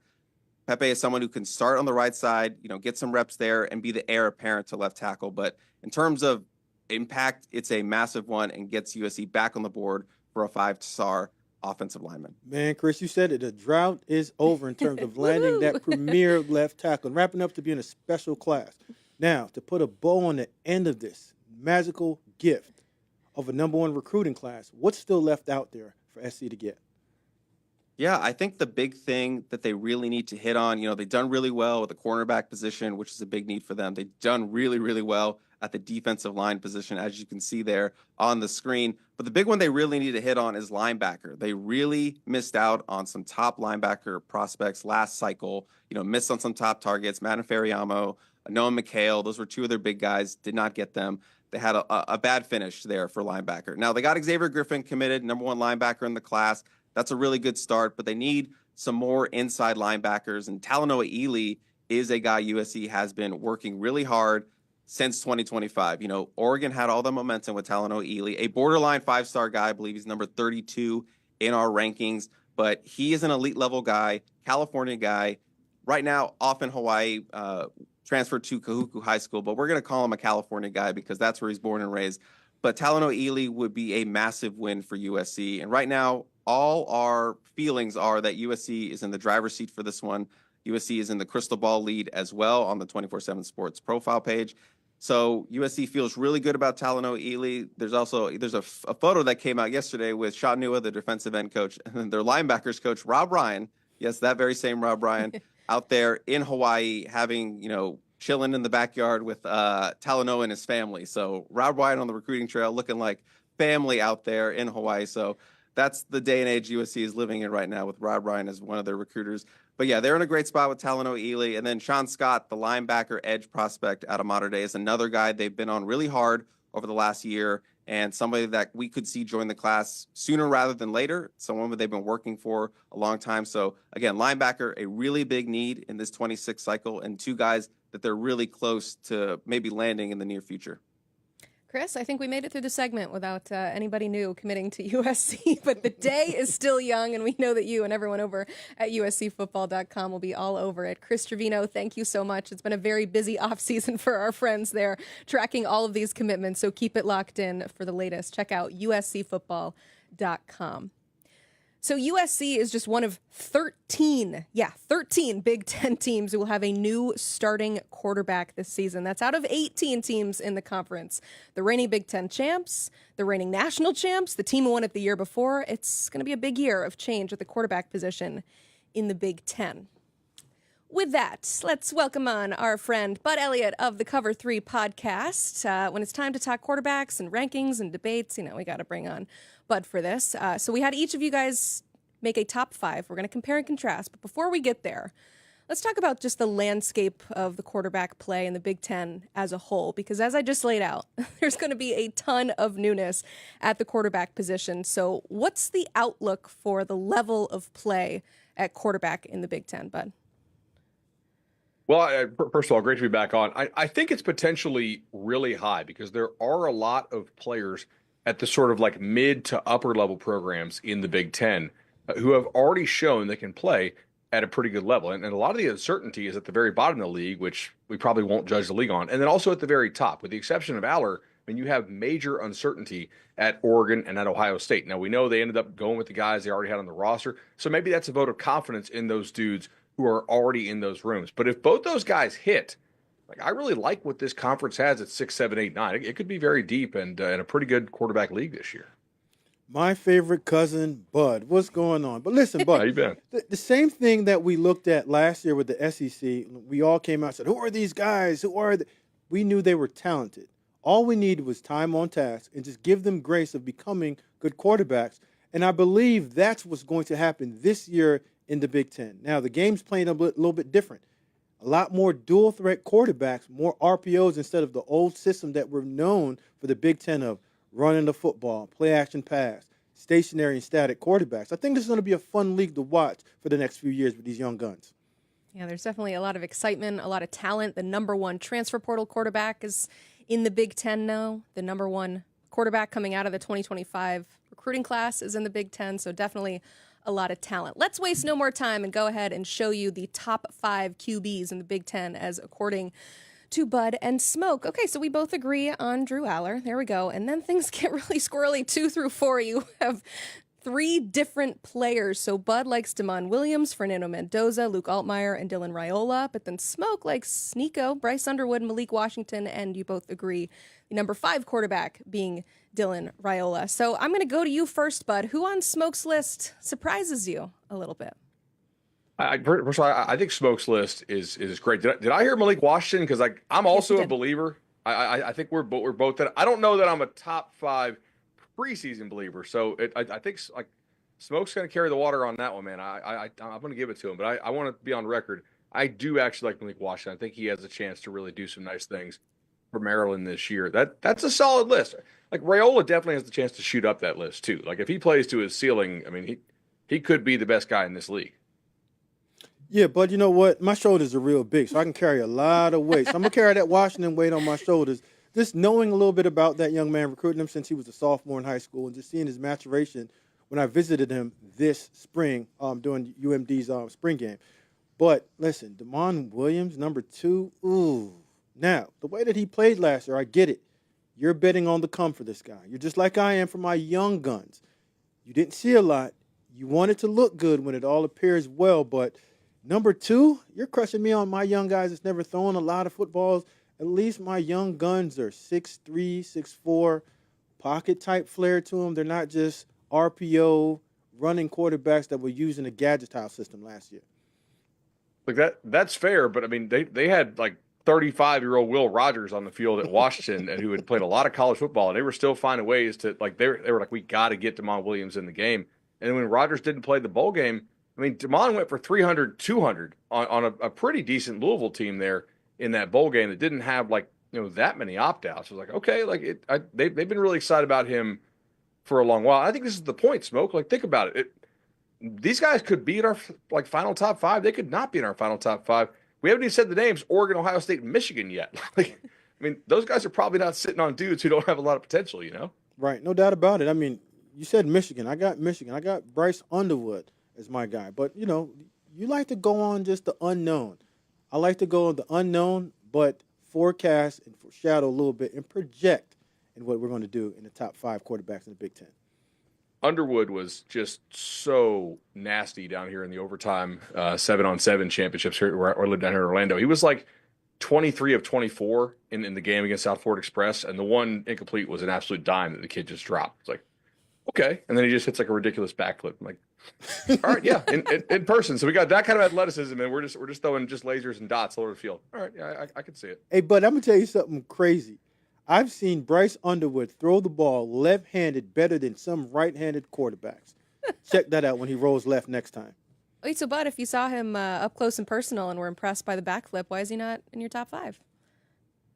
Pepe is someone who can start on the right side, get some reps there and be the heir apparent to left tackle. But in terms of impact, it's a massive one and gets USC back on the board for a 5-star offensive lineman. Man, Chris, you said it. The drought is over in terms of landing that premier left tackle and wrapping up to being a special class. Now, to put a bow on the end of this magical gift of a #1 recruiting class, what's still left out there for SC to get? Yeah, I think the big thing that they really need to hit on, they've done really well with the cornerback position, which is a big need for them. They've done really, really well at the defensive line position, as you can see there on the screen. But the big one they really need to hit on is linebacker. They really missed out on some top linebacker prospects last cycle, missed on some top targets. Madden Feriamo, Noah McHale, those were two of their big guys, did not get them. They had a bad finish there for linebacker. Now, they got Xavier Griffin committed, #1 linebacker in the class. That's a really good start, but they need some more inside linebackers. And Talanoa Ely is a guy USC has been working really hard since 2025. Oregon had all the momentum with Talanoa Ely, a borderline 5-star guy. I believe he's number 32 in our rankings, but he is an elite level guy, California guy. Right now, off in Hawaii, transferred to Kahuku High School, but we're going to call him a California guy because that's where he's born and raised. But Talanoa Ely would be a massive win for USC. And right now, all our feelings are that USC is in the driver's seat for this one. USC is in the crystal ball lead as well on the 247 Sports profile page. So USC feels really good about Talanoa Ely. There's a photo that came out yesterday with Shanua, the defensive end coach, and their linebackers coach, Rob Ryan. Yes, that very same Rob Ryan out there in Hawaii having, chilling in the backyard with Talanoa and his family. So Rob Ryan on the recruiting trail looking like family out there in Hawaii. So that's the day and age USC is living in right now with Rob Ryan as one of their recruiters. But yeah, they're in a great spot with Talanoa Ely. And then Sean Scott, the linebacker edge prospect out of Mater Dei, is another guy they've been on really hard over the last year and somebody that we could see join the class sooner rather than later, someone that they've been working for a long time. So again, linebacker, a really big need in this 26 cycle, and two guys that they're really close to maybe landing in the near future. Chris, I think we made it through the segment without anybody new committing to USC, but the day is still young, and we know that you and everyone over at USCfootball.com will be all over it. Chris Trevino, thank you so much. It's been a very busy offseason for our friends there, tracking all of these commitments, so keep it locked in for the latest. Check out USCfootball.com. So USC is just one of 13 Big Ten teams who will have a new starting quarterback this season. That's out of 18 teams in the conference. The reigning Big Ten champs, the reigning national champs, the team who won it the year before. It's going to be a big year of change at the quarterback position in the Big Ten. With that, let's welcome on our friend Bud Elliott of the Cover 3 podcast. When it's time to talk quarterbacks and rankings and debates, we got to bring on Bud for this. So we had each of you guys make a top 5. We're going to compare and contrast. But before we get there, let's talk about just the landscape of the quarterback play in the Big Ten as a whole. Because as I just laid out, there's going to be a ton of newness at the quarterback position. So what's the outlook for the level of play at quarterback in the Big Ten, Bud? Well, first of all, great to be back on. I think it's potentially really high because there are a lot of players at the sort of like mid to upper level programs in the Big Ten who have already shown they can play at a pretty good level. And a lot of the uncertainty is at the very bottom of the league, which we probably won't judge the league on. And then also at the very top, with the exception of Aller, I mean, you have major uncertainty at Oregon and at Ohio State. Now, we know they ended up going with the guys they already had on the roster. So maybe that's a vote of confidence in those dudes who are already in those rooms. But if both those guys hit, like I really like what this conference has at 6, 7, 8, 9. It could be very deep and a pretty good quarterback league this year. My favorite cousin, Bud. What's going on? But listen, Bud. How you been? The same thing that we looked at last year with the SEC, we all came out and said, who are these guys? Who are they? We knew they were talented. All we needed was time on task and just give them grace of becoming good quarterbacks. And I believe that's what's going to happen this year in the Big Ten. Now, the game's playing a little bit different. a lot more dual threat quarterbacks, more RPOs instead of the old system that we're known for the Big Ten of running the football, play action pass, stationary and static quarterbacks. I think this is going to be a fun league to watch for the next few years with these young guns. Yeah, there's definitely a lot of excitement, a lot of talent. The number one transfer portal quarterback is in the Big Ten now. The number one quarterback coming out of the 2025 recruiting class is in the Big Ten, so definitely a lot of talent. Let's waste no more time and go ahead and show you the top 5 QBs in the Big Ten as according to Bud and Smoke. Okay, so we both agree on Drew Aller. There we go. And then things get really squirrely 2 through 4. You have 3 different players. So Bud likes Damon Williams, Fernando Mendoza, Luke Altmaier, and Dylan Raiola. But then Smoke likes Nico, Bryce Underwood, Malik Washington, and you both agree the number 5 quarterback being Dylan Raiola. So I'm going to go to you first, Bud. Who on Smoke's list surprises you a little bit? First of all, I think Smoke's list is great. Did I hear Malik Washington? Because I'm also a believer. I think we're both that. I don't know that I'm a top 5 preseason believer. So I think like Smoke's going to carry the water on that one, man. I'm going to give it to him, but I want to be on record. I do actually like Malik Washington. I think he has a chance to really do some nice things for Maryland this year. That's a solid list. Like Raiola definitely has the chance to shoot up that list too. Like if he plays to his ceiling, I mean he could be the best guy in this league. Yeah, but you know what? My shoulders are real big, so I can carry a lot of weight. So I'm going to carry that Washington weight on my shoulders. Just knowing a little bit about that young man, recruiting him since he was a sophomore in high school, and just seeing his maturation when I visited him this spring during UMD's spring game. But listen, Damon Williams, number 2, ooh. Now, the way that he played last year, I get it. You're betting on the come for this guy. You're just like I am for my young guns. You didn't see a lot. You want it to look good when it all appears well, but number 2, you're crushing me on my young guys that's never thrown a lot of footballs. At least my young guns are 6'3", 6'4", pocket-type flair to them. They're not just RPO running quarterbacks that were using a gadget-style system last year. Like that's fair, but I mean they had like 35-year-old Will Rogers on the field at Washington and who had played a lot of college football, and they were still finding ways to like they were like, we got to get Damon Williams in the game. And when Rogers didn't play the bowl game, I mean, Damon went for 300, 200 on a pretty decent Louisville team there in that bowl game that didn't have like that many opt-outs. I was like, okay, like they've been really excited about him for a long while. I think this is the point, Smoke. Like think about it. These guys could be in our like final top 5. They could not be in our final top 5. We haven't even said the names Oregon, Ohio State, and Michigan yet. Like, I mean, those guys are probably not sitting on dudes who don't have a lot of potential, Right, no doubt about it. I mean, you said Michigan. I got Michigan. I got Bryce Underwood as my guy. But, you like to go on just the unknown. I like to go on the unknown, but forecast and foreshadow a little bit and project in what we're going to do in the top 5 quarterbacks in the Big Ten. Underwood was just so nasty down here in the overtime 7-on-7 championships here where I lived down here in Orlando. He was like 23 of 24 in the game against South Florida Express, and the one incomplete was an absolute dime that the kid just dropped. It's like, okay. And then he just hits like a ridiculous backflip. I'm like, all right, yeah, in person. So we got that kind of athleticism, and we're just throwing just lasers and dots all over the field. All right, yeah, I can see it. Hey, bud, I'm going to tell you something crazy. I've seen Bryce Underwood throw the ball left-handed better than some right-handed quarterbacks. Check that out when he rolls left next time. Wait, so Bud, if you saw him up close and personal and were impressed by the backflip, why is he not in your top 5?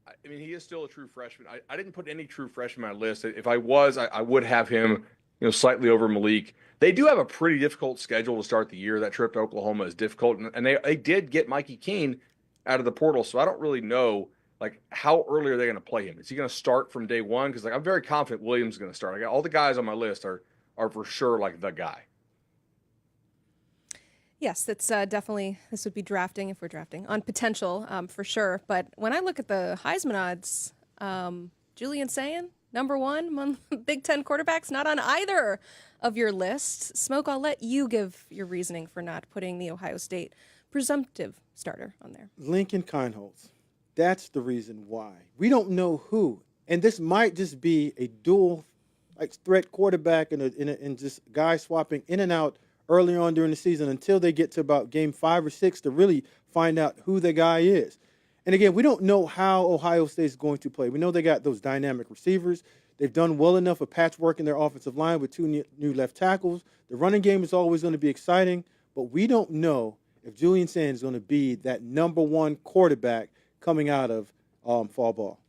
I mean, he is still a true freshman. I didn't put any true freshmen on my list. If I was, I would have him, slightly over Malik. They do have a pretty difficult schedule to start the year. That trip to Oklahoma is difficult, and they did get Mikey Keene out of the portal, so I don't really know like how early are they going to play him? Is he going to start from day one? Because like I'm very confident Williams is going to start. I got all the guys on my list are for sure like the guy. Yes, that's definitely, this would be drafting if we're drafting on potential for sure. But when I look at the Heisman odds, Julian Sayin, number 1 among Big Ten quarterbacks, not on either of your lists. Smoke, I'll let you give your reasoning for not putting the Ohio State presumptive starter on there. Lincoln Kienholz. That's the reason why. We don't know who. And this might just be a dual threat quarterback and just guys swapping in and out early on during the season until they get to about game 5 or 6 to really find out who the guy is. And again, we don't know how Ohio State is going to play. We know they got those dynamic receivers. They've done well enough of patchwork in their offensive line with 2 new left tackles. The running game is always going to be exciting, but we don't know if Julian Sands is going to be that number one quarterback coming out of fall ball.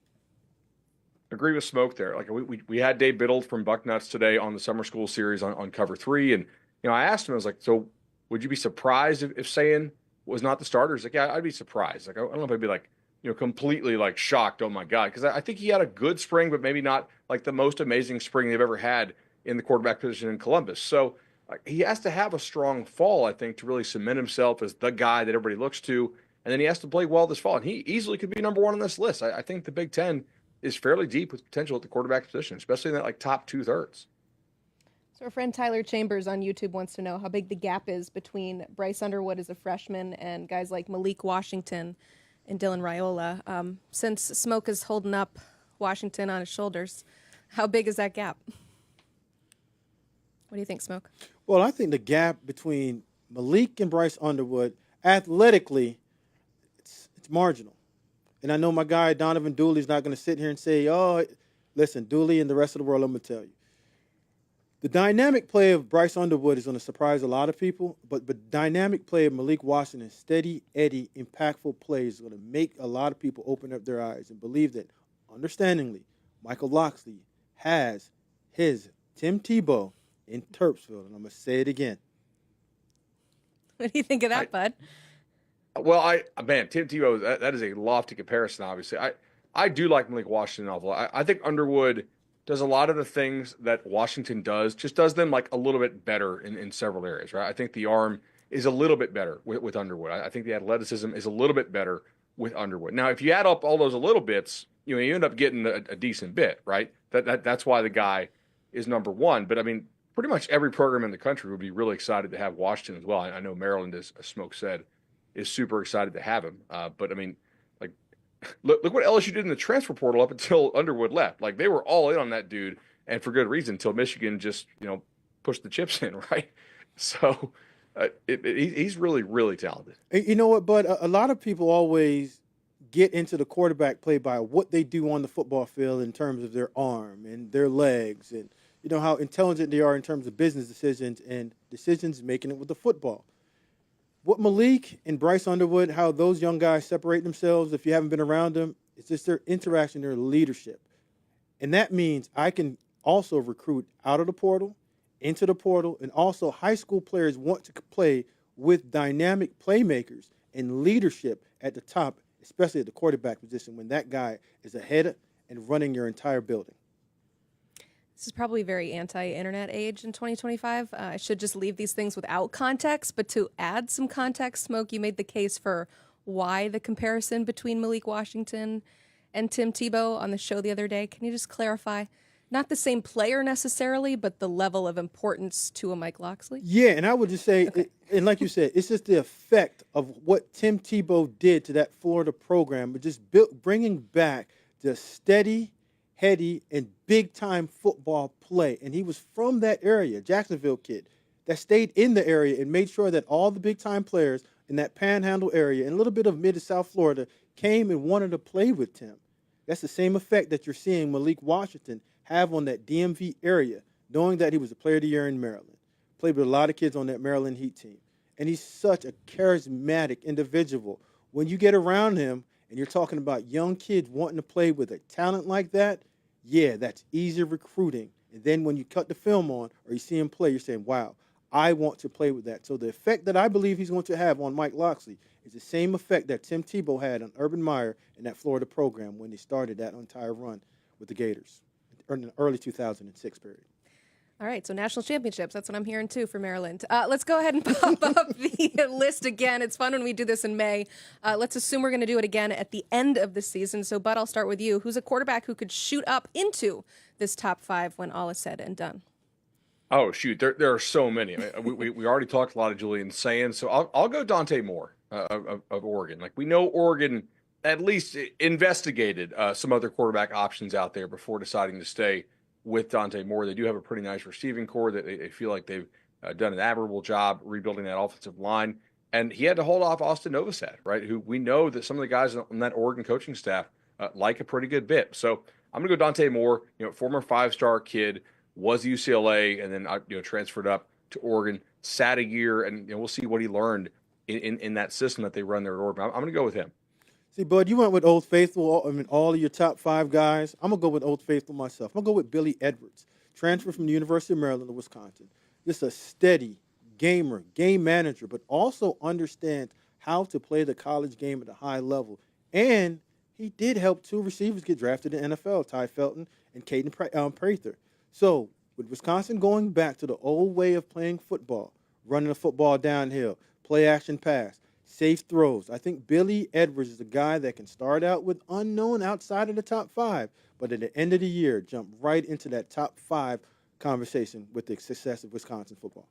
Agree with Smoke there. Like we had Dave Biddle from Bucknuts today on the summer school series on Cover 3, and I asked him, I was like, so would you be surprised if Sayin was not the starter? He's like, yeah, I'd be surprised. Like I don't know if I'd be like completely like shocked. Oh my God, because I think he had a good spring, but maybe not like the most amazing spring they've ever had in the quarterback position in Columbus. So he has to have a strong fall, I think, to really cement himself as the guy that everybody looks to, and then he has to play well this fall, and he easily could be number one on this list. I think the Big Ten is fairly deep with potential at the quarterback position, especially in that like top 2/3. So our friend Tyler Chambers on YouTube wants to know how big the gap is between Bryce Underwood as a freshman and guys like Malik Washington and Dylan Raiola. Since Smoke is holding up Washington on his shoulders, how big is that gap? What do you think, Smoke? Well, I think the gap between Malik and Bryce Underwood, athletically, it's marginal. And I know my guy Donovan Dooley's not going to sit here and say, oh, listen, Dooley and the rest of the world, I'm going to tell you. The dynamic play of Bryce Underwood is going to surprise a lot of people, but the dynamic play of Malik Washington, steady, Eddie, impactful plays is going to make a lot of people open up their eyes and believe that, understandingly, Michael Locksley has his Tim Tebow in Terpsville. And I'm going to say it again. What do you think of that, bud? Well, Tim Tebow, that is a lofty comparison, obviously. I do like Malik Washington an awful lot. I think Underwood does a lot of the things that Washington does, just does them like a little bit better in several areas, right? I think the arm is a little bit better with Underwood. I think the athleticism is a little bit better with Underwood. Now, if you add up all those little bits, you end up getting a decent bit, right? That's why the guy is number one. But I mean, pretty much every program in the country would be really excited to have Washington as well. I know Maryland, as Smoke said, is super excited to have him. But I mean, like, look what LSU did in the transfer portal up until Underwood left. Like, they were all in on that dude, and for good reason, until Michigan just pushed the chips in, right? So he's really, really talented. You know what, Bud? A lot of people always get into the quarterback play by what they do on the football field in terms of their arm and their legs, and how intelligent they are in terms of business decisions and decisions making it with the football. What Malik and Bryce Underwood, how those young guys separate themselves, if you haven't been around them, it's just their interaction, their leadership. And that means I can also recruit out of the portal, into the portal, and also high school players want to play with dynamic playmakers and leadership at the top, especially at the quarterback position, when that guy is ahead and running your entire building. This is probably very anti-internet age in 2025. I should just leave these things without context, but to add some context, Smoke, you made the case for why the comparison between Malik Washington and Tim Tebow on the show the other day. Can you just clarify? Not the same player necessarily, but the level of importance to a Mike Locksley? Yeah, and I would just say, and like you said, it's just the effect of what Tim Tebow did to that Florida program, but just bringing back the steady, heady, and big-time football play. And he was from that area, Jacksonville kid, that stayed in the area and made sure that all the big-time players in that panhandle area and a little bit of mid to South Florida came and wanted to play with Tim. That's the same effect that you're seeing Malik Washington have on that DMV area, knowing that he was a player of the year in Maryland, played with a lot of kids on that Maryland Heat team. And he's such a charismatic individual. When you get around him and you're talking about young kids wanting to play with a talent like that, yeah, that's easy recruiting. And then when you cut the film on or you see him play, you're saying, wow, I want to play with that. So the effect that I believe he's going to have on Mike Locksley is the same effect that Tim Tebow had on Urban Meyer in that Florida program when they started that entire run with the Gators in the early 2006 period. All right, so national championships, that's what I'm hearing too for Maryland. Let's go ahead and pop up the list again. It's fun when we do this in May. Let's assume we're going to do it again at the end of the season. So, Bud, I'll start with you. Who's a quarterback who could shoot up into this top five when all is said and done? Oh, shoot, there are so many. I mean, we already talked a lot of Julian Sands, so I'll go Dante Moore of Oregon. Like, we know Oregon at least investigated some other quarterback options out there before deciding to stay with Dante Moore. They do have a pretty nice receiving core that they feel like they've done an admirable job rebuilding that offensive line. And he had to hold off Austin Novosad, right, who we know that some of the guys on that Oregon coaching staff like a pretty good bit. So I'm going to go Dante Moore, former five-star kid, was UCLA, and then transferred up to Oregon, sat a year, and we'll see what he learned in that system that they run their orbit. I'm going to go with him. See, Bud, you went with Old Faithful. I mean, all of your top 5 guys. I'm going to go with Old Faithful myself. I'm going to go with Billy Edwards, transfer from the University of Maryland to Wisconsin. Just a steady gamer, game manager, but also understands how to play the college game at a high level. And he did help 2 receivers get drafted in the NFL, Ty Felton and Caden Prather. So with Wisconsin going back to the old way of playing football, running the football downhill, play action pass, safe throws, I think Billy Edwards is a guy that can start out with unknown outside of the top 5, but at the end of the year, jump right into that top 5 conversation with the success of Wisconsin football.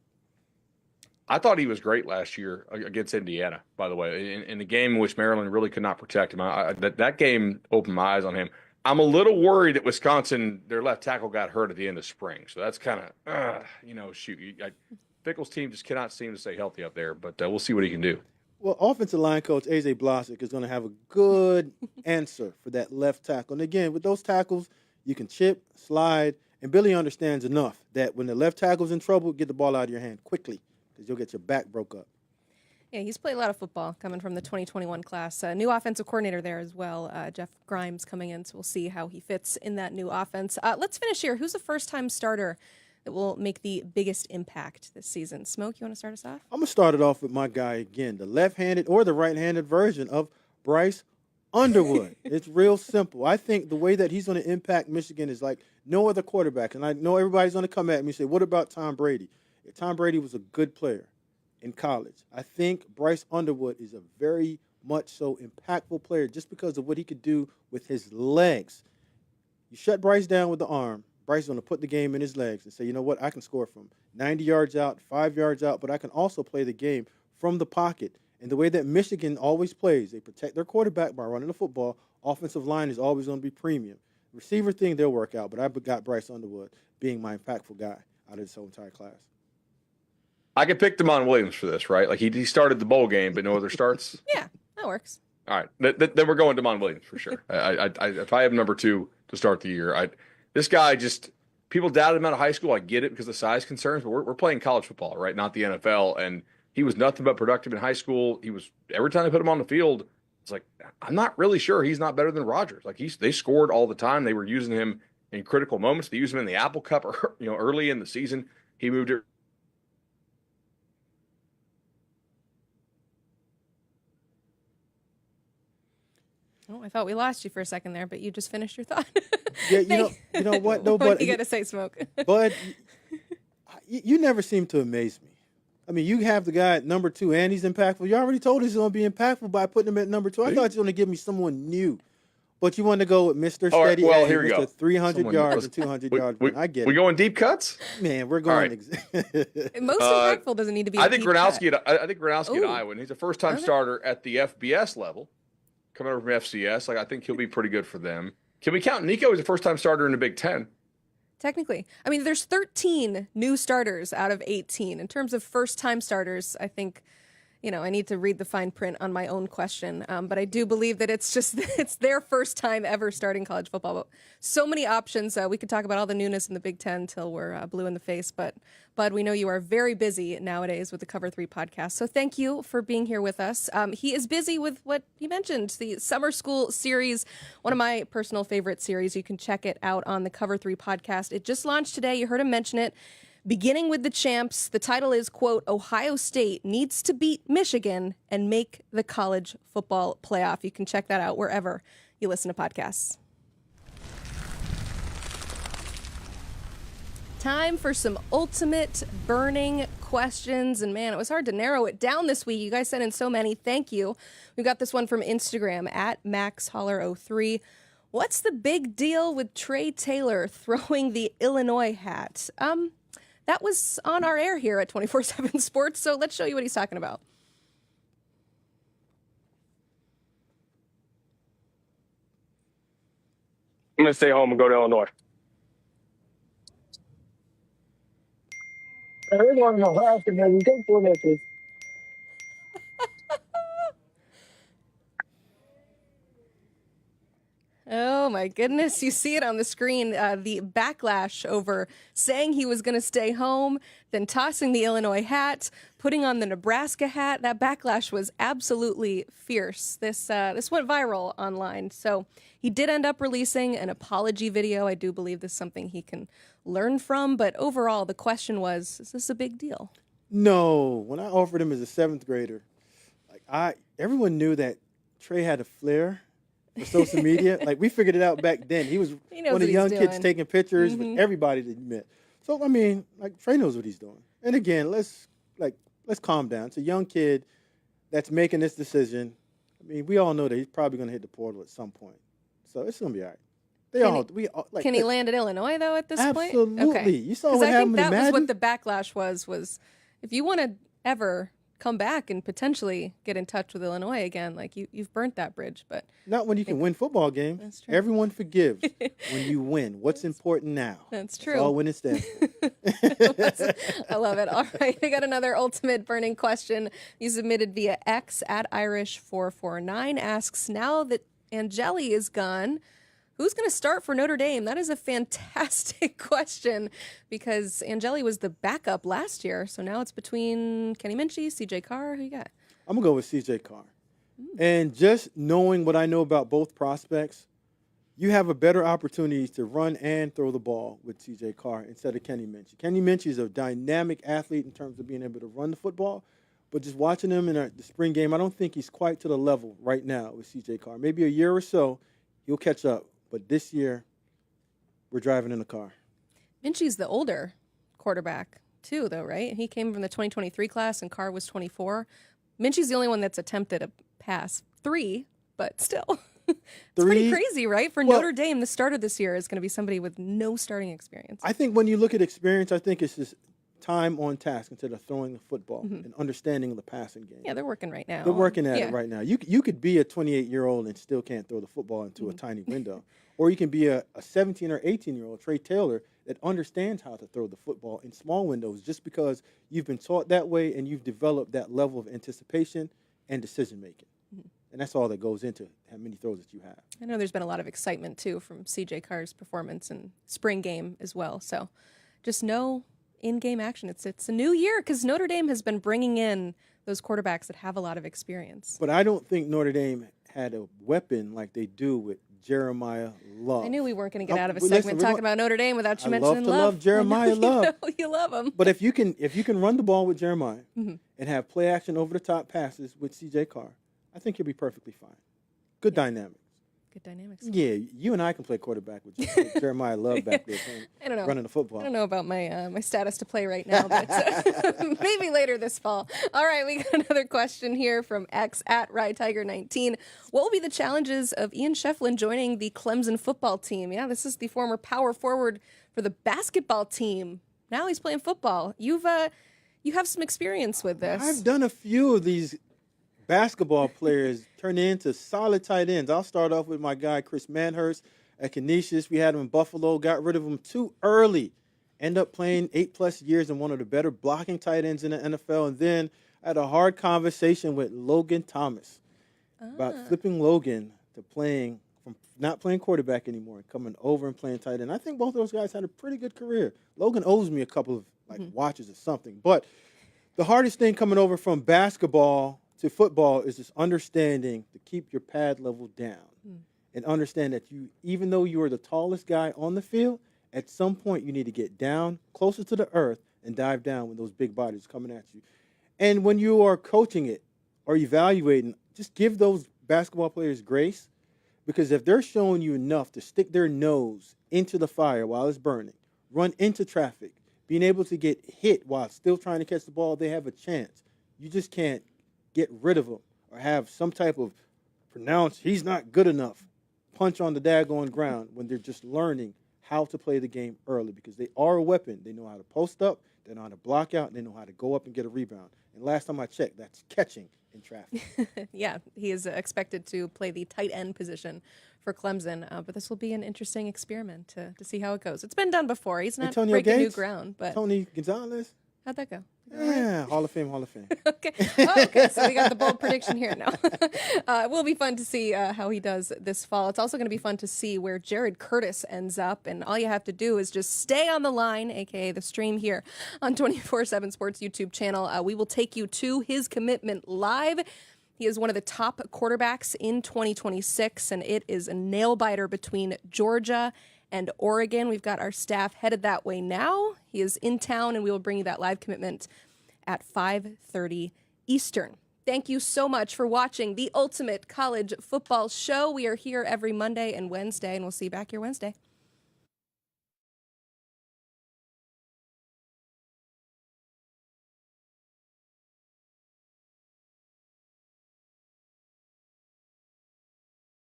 I thought he was great last year against Indiana, by the way, in the game in which Maryland really could not protect him. That game opened my eyes on him. I'm a little worried that Wisconsin, their left tackle got hurt at the end of spring. So that's kind of, Fickle's team just cannot seem to stay healthy up there, but we'll see what he can do. Well, offensive line coach A.J. Blasick is going to have a good answer for that left tackle. And again, with those tackles, you can chip, slide, and Billy understands enough that when the left tackle's in trouble, get the ball out of your hand quickly because you'll get your back broke up. Yeah, he's played a lot of football coming from the 2021 class. New offensive coordinator there as well, Jeff Grimes coming in, so we'll see how he fits in that new offense. Let's finish here. Who's the first-time starter that will make the biggest impact this season? Smoke, you want to start us off? I'm going to start it off with my guy again, the left-handed or the right-handed version of Bryce Underwood. It's real simple. I think the way that he's going to impact Michigan is like no other quarterback. And I know everybody's going to come at me and say, what about Tom Brady? Tom Brady was a good player in college. I think Bryce Underwood is a very much so impactful player just because of what he could do with his legs. You shut Bryce down with the arm, Bryce is going to put the game in his legs and say, you know what, I can score from 90 yards out, 5 yards out, but I can also play the game from the pocket. And the way that Michigan always plays, they protect their quarterback by running the football. Offensive line is always going to be premium. Receiver thing, they'll work out, but I've got Bryce Underwood being my impactful guy out of this whole entire class. I could pick Damon Williams for this, right? Like he started the bowl game, but no other starts. Yeah, that works. All right, then we're going Damon Williams for sure. If I have number 2 to start the year, this guy just people doubted him out of high school. I get it because of size concerns, but we're playing college football, right? Not the NFL. And he was nothing but productive in high school. He was every time they put him on the field, it's like I'm not really sure he's not better than Rodgers. Like they scored all the time. They were using him in critical moments. They used him in the Apple Cup, or early in the season. He moved it. Oh, I thought we lost you for a second there, but you just finished your thought. Yeah, you know what? No, what you got to say, Smoke? But you never seem to amaze me. I mean, you have the guy at number 2, and he's impactful. You already told us he's going to be impactful by putting him at number 2. I thought you were going to give me someone new. But you want to go with Mr. Steady, well, here we Mr. go. 300 yards and 200 yards. I get it. We going deep cuts? Man, we're going. Most impactful doesn't need to be. I think Gronowski at Iowa, and he's a first-time Okay. starter at the FBS level, coming over from FCS. Like I think he'll be pretty good for them. Can we count Nico as a first-time starter in the Big Ten? Technically. I mean, there's 13 new starters out of 18. In terms of first-time starters, I think, I need to read the fine print on my own question. But I do believe that it's their first time ever starting college football. But so many options. We could talk about all the newness in the Big Ten till we're blue in the face. But, Bud, we know you are very busy nowadays with the Cover 3 podcast. So thank you for being here with us. He is busy with what he mentioned, the Summer School series, one of my personal favorite series. You can check it out on the Cover 3 podcast. It just launched today. You heard him mention it. Beginning with the champs, the title is, quote, Ohio State needs to beat Michigan and make the college football playoff. You can check that out wherever you listen to podcasts. Time for some ultimate burning questions. And man, it was hard to narrow it down this week. You guys sent in so many. Thank you. We got this one from Instagram at MaxHoller03. What's the big deal with Trey Taylor throwing the Illinois hat? That was on our air here at 247 Sports, so let's show you what he's talking about. I'm going to stay home and go to Illinois. Oh, my goodness. You see it on the screen, the backlash over saying he was going to stay home, then tossing the Illinois hat, putting on the Nebraska hat. That backlash was absolutely fierce. This went viral online. So he did end up releasing an apology video. I do believe this is something he can learn from. But overall, the question was, is this a big deal? No. When I offered him as a 7th grader, everyone knew that Trey had a flair for social media. Like, we figured it out back then. He was one of the young kids taking pictures with everybody that he met. So, I mean, like, Trey knows what he's doing. And again, let's calm down. It's a young kid that's making this decision. I mean, we all know that he's probably going to hit the portal at some point. So it's going to be all right. Can he land at Illinois, though, at this point? Absolutely. Okay. You saw what happened to Madden? That was what the backlash was if you want to ever come back and potentially get in touch with Illinois again, like you've burnt that bridge. But not when you can win football games. That's true. Everyone forgives when you win. What's important now? That's true. That's all when it stands for. I love it. All right, I got another ultimate burning question you submitted via X at Irish449. Asks, now that Angeli is gone, who's going to start for Notre Dame? That is a fantastic question because Angeli was the backup last year. So now it's between Kenny Minchie, CJ Carr. Who you got? I'm going to go with CJ Carr. And just knowing what I know about both prospects, you have a better opportunity to run and throw the ball with CJ Carr instead of Kenny Minchie. Kenny Minchie is a dynamic athlete in terms of being able to run the football. But just watching him in the spring game, I don't think he's quite to the level right now with CJ Carr. Maybe a year or so, he'll catch up. But this year, we're driving in a car. Minchie's the older quarterback, too, though, right? He came from the 2023 class, and Carr was 24. Minchie's the only one that's attempted a pass. 3, but still. It's pretty crazy, right? For Notre Dame, the starter this year is going to be somebody with no starting experience. I think when you look at experience, I think it's just time on task instead of throwing the football and understanding the passing game. Yeah, they're working right now. They're working at it right now. You could be a 28-year-old and still can't throw the football into a tiny window. Or you can be a 17 or 18-year-old, Trey Taylor, that understands how to throw the football in small windows just because you've been taught that way and you've developed that level of anticipation and decision-making. And that's all that goes into how many throws that you have. I know there's been a lot of excitement, too, from C.J. Carr's performance in spring game as well. So just no in-game action. It's a new year because Notre Dame has been bringing in those quarterbacks that have a lot of experience. But I don't think Notre Dame had a weapon like they do with Jeremiah Love. I knew we weren't going to get out of a segment talking about Notre Dame without you mentioning Love. I love Jeremiah Love. You love him. But if you can run the ball with Jeremiah and have play action over the top passes with C.J. Carr, I think you'll be perfectly fine. Good dynamics. Good dynamics. Yeah, you and I can play quarterback with Jeremiah Love back there. I don't know. Running the football. I don't know about my my status to play right now, but maybe later this fall. All right, we got another question here from X at RyTiger19. What will be the challenges of Ian Shefflin joining the Clemson football team? Yeah, this is the former power forward for the basketball team. Now he's playing football. You have some experience with this. I've done a few of these basketball players turn into solid tight ends. I'll start off with my guy, Chris Manhurst at Canisius. We had him in Buffalo, got rid of him too early. End up playing 8+ years and one of the better blocking tight ends in the NFL. And then I had a hard conversation with Logan Thomas about flipping Logan to from not playing quarterback anymore and coming over and playing tight end. I think both of those guys had a pretty good career. Logan owes me a couple of watches or something. But the hardest thing coming over from basketball to football is just understanding to keep your pad level down and understand that even though you are the tallest guy on the field, at some point you need to get down closer to the earth and dive down when those big bodies are coming at you. And when you are coaching it or evaluating, just give those basketball players grace, because if they're showing you enough to stick their nose into the fire while it's burning, run into traffic, being able to get hit while still trying to catch the ball, they have a chance. You just can't get rid of them or have some type of pronounced he's not good enough punch on the daggone ground when they're just learning how to play the game early, because they are a weapon. They know how to post up, they know how to block out, and they know how to go up and get a rebound. And last time I checked, that's catching in traffic. Yeah, he is expected to play the tight end position for Clemson, but this will be an interesting experiment to see how it goes. It's been done before. He's not breaking new ground. But Tony Gonzalez? How'd that go? Yeah, Hall of Fame. Okay. Okay, so we got the bold prediction here now. It will be fun to see how he does this fall. It's also going to be fun to see where Jared Curtis ends up, and all you have to do is just stay on the line, aka the stream here on 247 Sports YouTube channel. We will take you to his commitment live. He is one of the top quarterbacks in 2026, and it is a nail-biter between Georgia and Oregon. We've got our staff headed that way now. He is in town, and we will bring you that live commitment at 5:30 Eastern. Thank you so much for watching the Ultimate College Football Show. We are here every Monday and Wednesday, and we'll see you back here Wednesday.